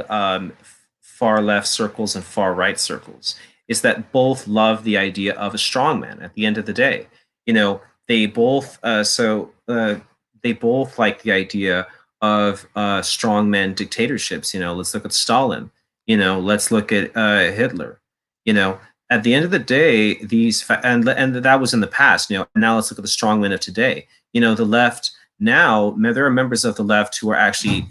far left circles and far right circles. Is that both love the idea of a strongman at the end of the day. You know, they both they both like the idea of strongman dictatorships. You know, let's look at Stalin. You know, let's look at Hitler. You know, at the end of the day, and that was in the past. You know, now let's look at the strongmen of today. You know, the left now there are members of the left who are actually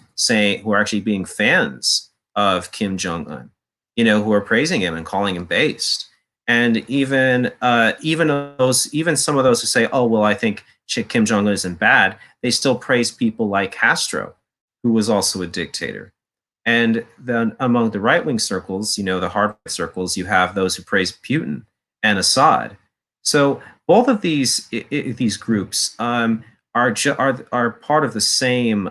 being fans of Kim Jong Un, you know, who are praising him and calling him based, and even some of those who say, oh well, I think Kim Jong Un isn't bad, they still praise people like Castro, who was also a dictator. And then among the right wing circles, you know, the hard right circles, you have those who praise Putin and Assad. So both of these groups are part of the same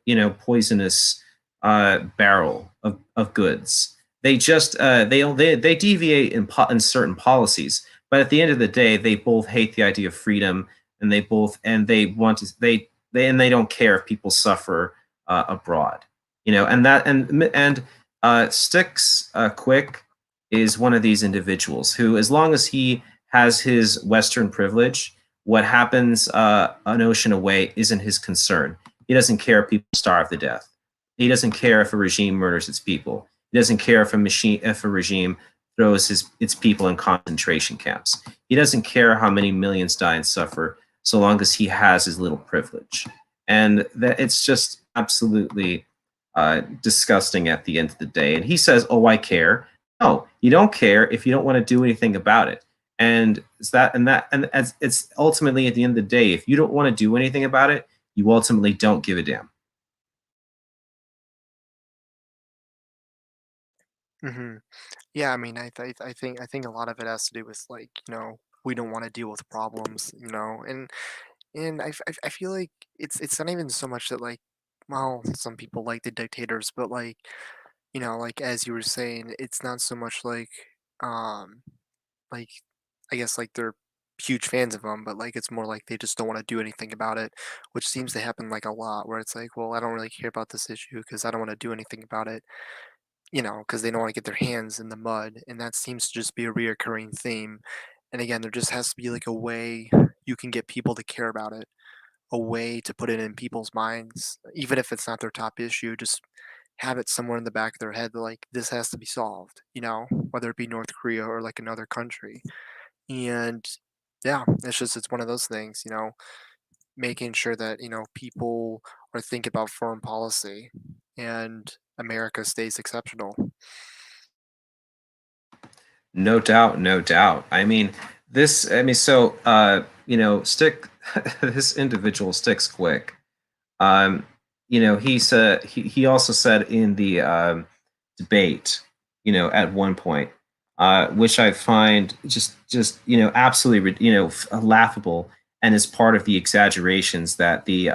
you know, poisonous barrel of goods. They just they deviate in certain policies, but at the end of the day, they both hate the idea of freedom, and they want to they don't care if people suffer abroad. You know, and Stix Quick is one of these individuals who, as long as he has his Western privilege, what happens an ocean away isn't his concern. He doesn't care if people starve to death. He doesn't care if a regime murders its people. He doesn't care if a regime throws its people in concentration camps. He doesn't care how many millions die and suffer, so long as he has his little privilege. And that it's just absolutely disgusting at the end of the day. And he says, "Oh, I care." No, you don't care if you don't want to do anything about it. And it's ultimately at the end of the day, if you don't want to do anything about it, you ultimately don't give a damn. Hmm. Yeah, I mean, I think a lot of it has to do with like, you know, we don't want to deal with problems, you know, and I feel like it's not even so much that like, well, some people like the dictators, but like, you know, like as you were saying, it's not so much um like I guess like they're huge fans of them, but like it's more like they just don't want to do anything about it, which seems to happen like a lot, where it's like, well, I don't really care about this issue because I don't want to do anything about it, you know, because they don't want to get their hands in the mud, and that seems to just be a reoccurring theme. And again, there just has to be like a way you can get people to care about it, a way to put it in people's minds, even if it's not their top issue, just have it somewhere in the back of their head that like this has to be solved, you know, whether it be North Korea or like another country. And yeah, it's one of those things, you know, making sure that, you know, people are thinking about foreign policy and America stays exceptional. No doubt, no doubt. I mean, so you know, this individual Sticks Quick. Um, you know, he also said in the debate, you know, at one point, which I find just you know, absolutely you know, laughable, and is part of the exaggerations that the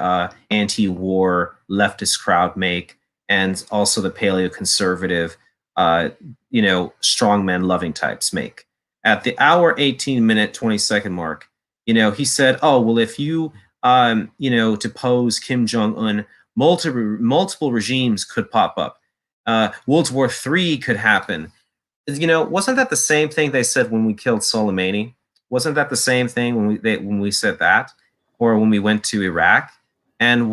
anti-war leftist crowd make, and also the paleo-conservative you know, strongman loving types make. At the hour 18-minute 20-second mark, you know, he said, "Oh well, if you you know, depose Kim Jong Un, multiple regimes could pop up." World War III could happen. Wasn't that the same thing they said when we killed Soleimani? Wasn't that the same thing when we said that, or when we went to Iraq? And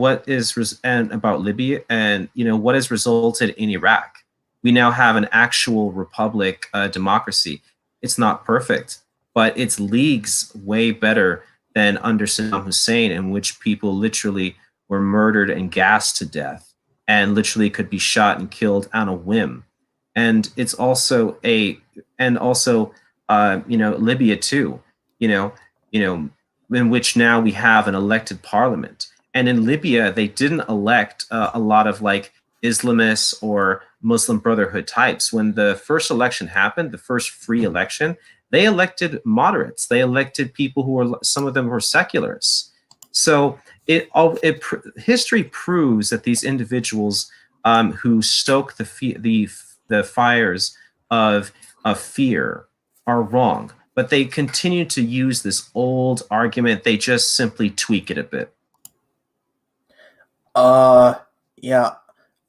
and about Libya, and what has resulted in Iraq? We now have an actual republic, democracy. It's not perfect, but it's leagues way better than under Saddam Hussein, in which people literally were murdered and gassed to death, and literally could be shot and killed on a whim. And it's also Libya too, you know, you know, in which now we have an elected parliament. And in Libya, they didn't elect a lot of like Islamists or Muslim Brotherhood types. When the first election happened, the first free election, they elected moderates. They elected people who were, some of them were secularists. So history proves that these individuals, who stoke the fires of fear, are wrong. But they continue to use this old argument. They just simply tweak it a bit. Yeah.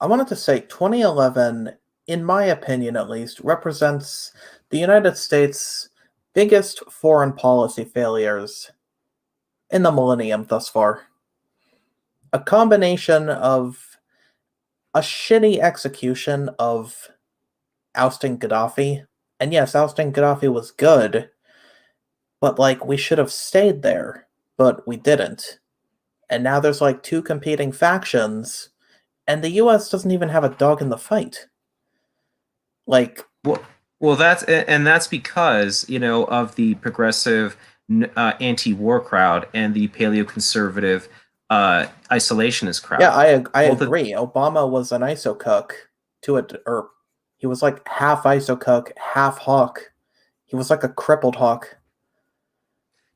I wanted to say 2011, in my opinion at least, represents the United States' biggest foreign policy failures in the millennium thus far. A combination of a shitty execution of ousting Gaddafi. And yes, ousting Gaddafi was good, but like we should have stayed there, but we didn't. And now there's like two competing factions, and the US doesn't even have a dog in the fight. Like, well, that's because of the progressive, anti-war crowd and the paleo-conservative, isolationist crowd. yeah, I agree. Obama was an isocuck to it, or he was like half isocuck, half hawk. He was like a crippled hawk.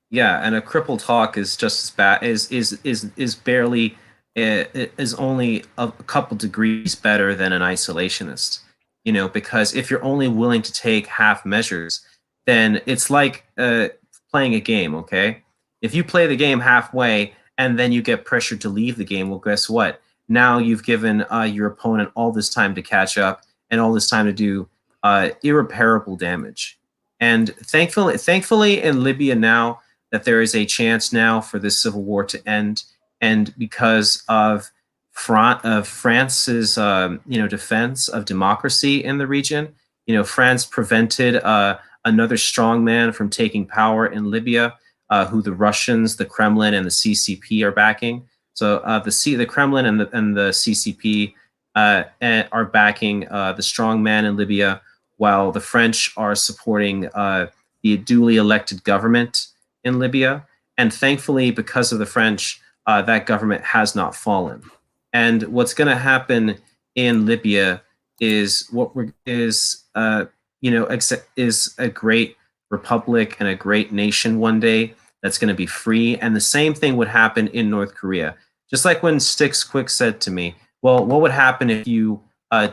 Yeah, and a crippled hawk is just as bad. Is barely, is only a couple degrees better than an isolationist. Because if you're only willing to take half measures, then it's like, playing a game. Okay, if you play the game halfway and then you get pressured to leave the game, well, guess what? Now you've given, your opponent all this time to catch up and all this time to do, irreparable damage. And thankfully, in Libya now, that there is a chance now for this civil war to end, and because of France's, defense of democracy in the region, France prevented, another strongman from taking power in Libya, who the Russians, the Kremlin, and the CCP are backing. So the Kremlin and the CCP, are backing, the strongman in Libya, while the French are supporting, the duly elected government in Libya. And thankfully, because of the French, that government has not fallen. And what's going to happen in Libya is is a great republic and a great nation one day that's going to be free. And the same thing would happen in North Korea. Just like when Stix Quick said to me, well, what would happen if you,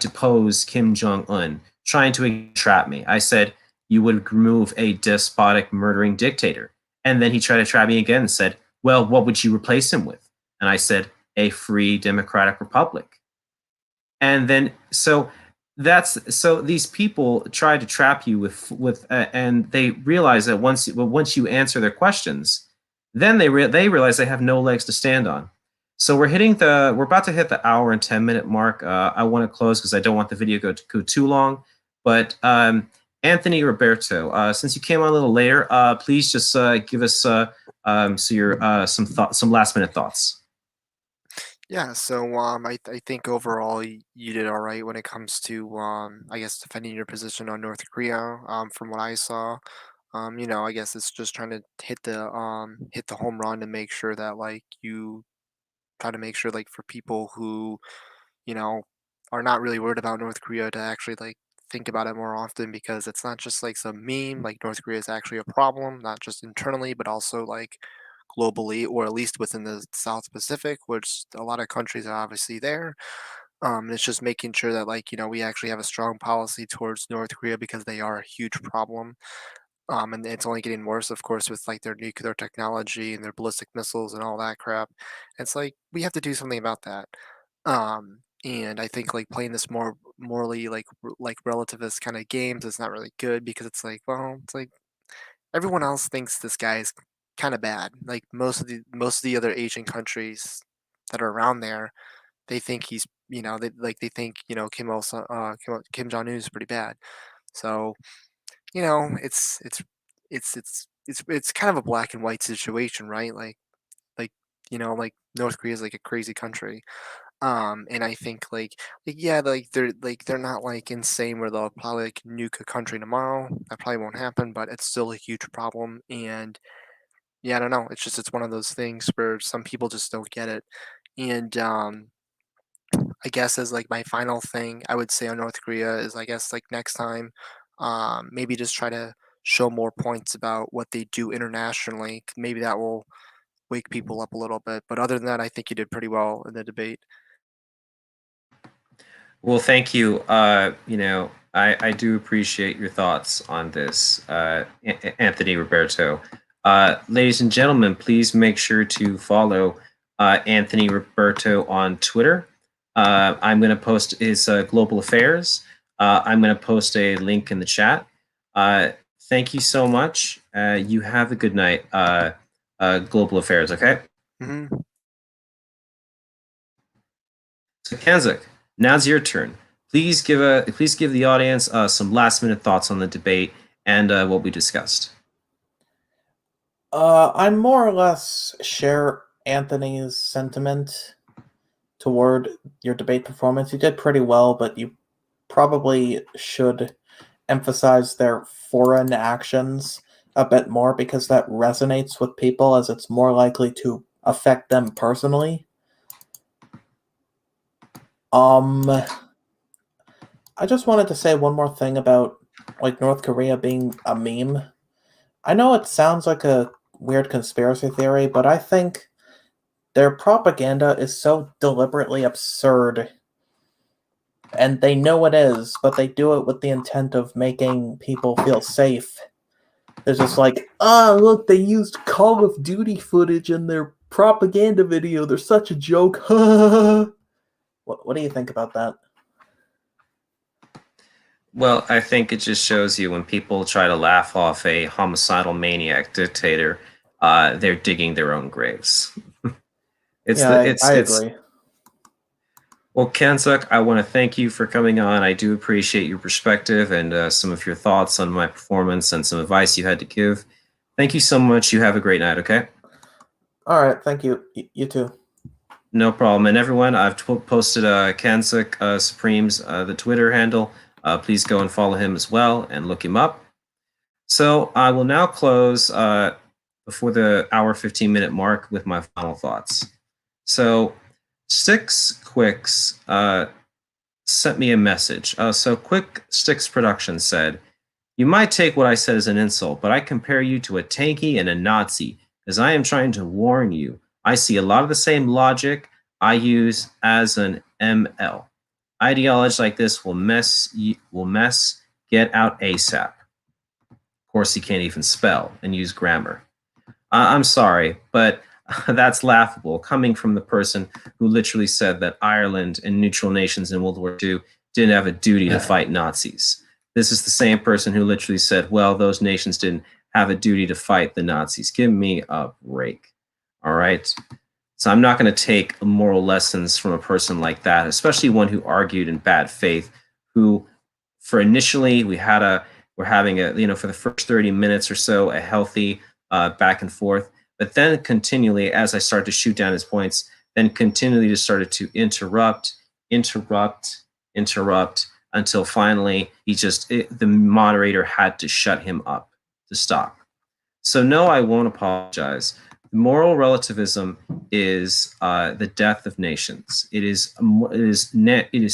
depose Kim Jong-un, trying to entrap me? I said, you would remove a despotic, murdering dictator. And then he tried to trap me again and said, well, what would you replace him with? And I said, a free democratic republic. And then, so these people try to trap you and they realize that once you answer their questions, then they realize they have no legs to stand on. So we're about to hit the hour and 10-minute mark. I want to close because I don't want the video to go too long. But, Anthony Roberto, since you came on a little later, please just, give us, some last minute thoughts. Yeah, so I think overall you did all right when it comes to I guess defending your position on North Korea. From what I saw, I guess it's just trying to hit the home run and make sure that like you try to make sure like for people who you know are not really worried about North Korea to actually like think about it more often because it's not just like some meme. Like North Korea is actually a problem, not just internally but also like globally, or at least within the South Pacific, which a lot of countries are obviously there. And it's just making sure that, like, we actually have a strong policy towards North Korea because they are a huge problem. And it's only getting worse, of course, with like their nuclear technology and their ballistic missiles and all that crap. It's like we have to do something about that. And I think like playing this more morally like relativist kind of games is not really good because it's like, well, it's like everyone else thinks this guy is kind of bad. Like most of the other Asian countries that are around there, they think he's they think Kim Jong Un is pretty bad. So it's kind of a black and white situation, right? Like like North Korea is like a crazy country. And I think yeah, they're not like insane where they'll probably like nuke a country tomorrow. That probably won't happen, but it's still a huge problem. And yeah, I don't know. It's one of those things where some people just don't get it. And I guess as like my final thing, I would say on North Korea is I guess like next time, maybe just try to show more points about what they do internationally. Maybe that will wake people up a little bit. But other than that, I think you did pretty well in the debate. Well, thank you. I do appreciate your thoughts on this, Anthony Roberto. Ladies and gentlemen, please make sure to follow Anthony Roberto on Twitter. I'm going to post his global affairs. I'm going to post a link in the chat. Thank you so much. You have a good night, global affairs. Okay. Mm-hmm. So Kanzuk, now's your turn. Please give the audience some last minute thoughts on the debate and what we discussed. I more or less share Anthony's sentiment toward your debate performance. You did pretty well, but you probably should emphasize their foreign actions a bit more because that resonates with people as it's more likely to affect them personally. I just wanted to say one more thing about like North Korea being a meme. I know it sounds like a weird conspiracy theory, but I think their propaganda is so deliberately absurd. And they know it is, but they do it with the intent of making people feel safe. There's just like, look, they used Call of Duty footage in their propaganda video. They're such a joke. What do you think about that? Well, I think it just shows you when people try to laugh off a homicidal maniac dictator, they're digging their own graves. I agree. Well, Kanzuk, I want to thank you for coming on. I do appreciate your perspective and some of your thoughts on my performance and some advice you had to give. Thank you so much. You have a great night, okay? All right, thank you. You too. No problem. And everyone, I've posted Kanzuk Supreme's the Twitter handle. Please go and follow him as well and look him up. So I will now close before the hour 15-minute mark with my final thoughts. So Stix Quacks sent me a message. So Quick Stix Production said, "You might take what I said as an insult, but I compare you to a tanky and a Nazi, as I am trying to warn you. I see a lot of the same logic I use as an ML. Ideology like this will mess. Get out ASAP." Of course, he can't even spell and use grammar. I'm sorry, but that's laughable coming from the person who literally said that Ireland and neutral nations in World War II didn't have a duty to fight Nazis. This is the same person who literally said, well, those nations didn't have a duty to fight the Nazis. Give me a break. All right. So I'm not going to take moral lessons from a person like that, especially one who argued in bad faith, who for initially we're having for the first 30 minutes or so, a healthy back and forth. But then continually, as I started to shoot down his points, then continually just started to interrupt until finally the moderator had to shut him up to stop. So no, I won't apologize. Moral relativism is the death of nations. It is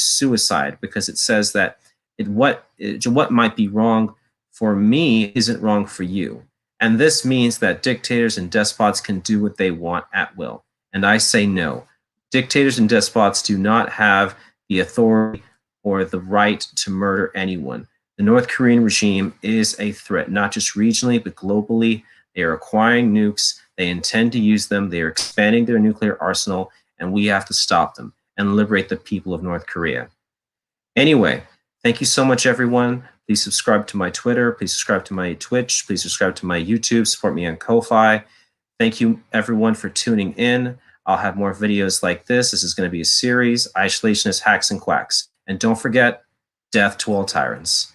suicide because it says that what might be wrong for me isn't wrong for you. And this means that dictators and despots can do what they want at will. And I say no. Dictators and despots do not have the authority or the right to murder anyone. The North Korean regime is a threat, not just regionally, but globally. They are acquiring nukes. They intend to use them. They are expanding their nuclear arsenal, and we have to stop them. and liberate the people of North Korea. Anyway, thank you so much, everyone. Please subscribe to my Twitter. Please subscribe to my Twitch. Please subscribe to my YouTube. Support me on Ko-Fi. Thank you, everyone, for tuning in. I'll have more videos like this. This is going to be a series, Isolationist Hacks and Quacks. And don't forget, death to all tyrants.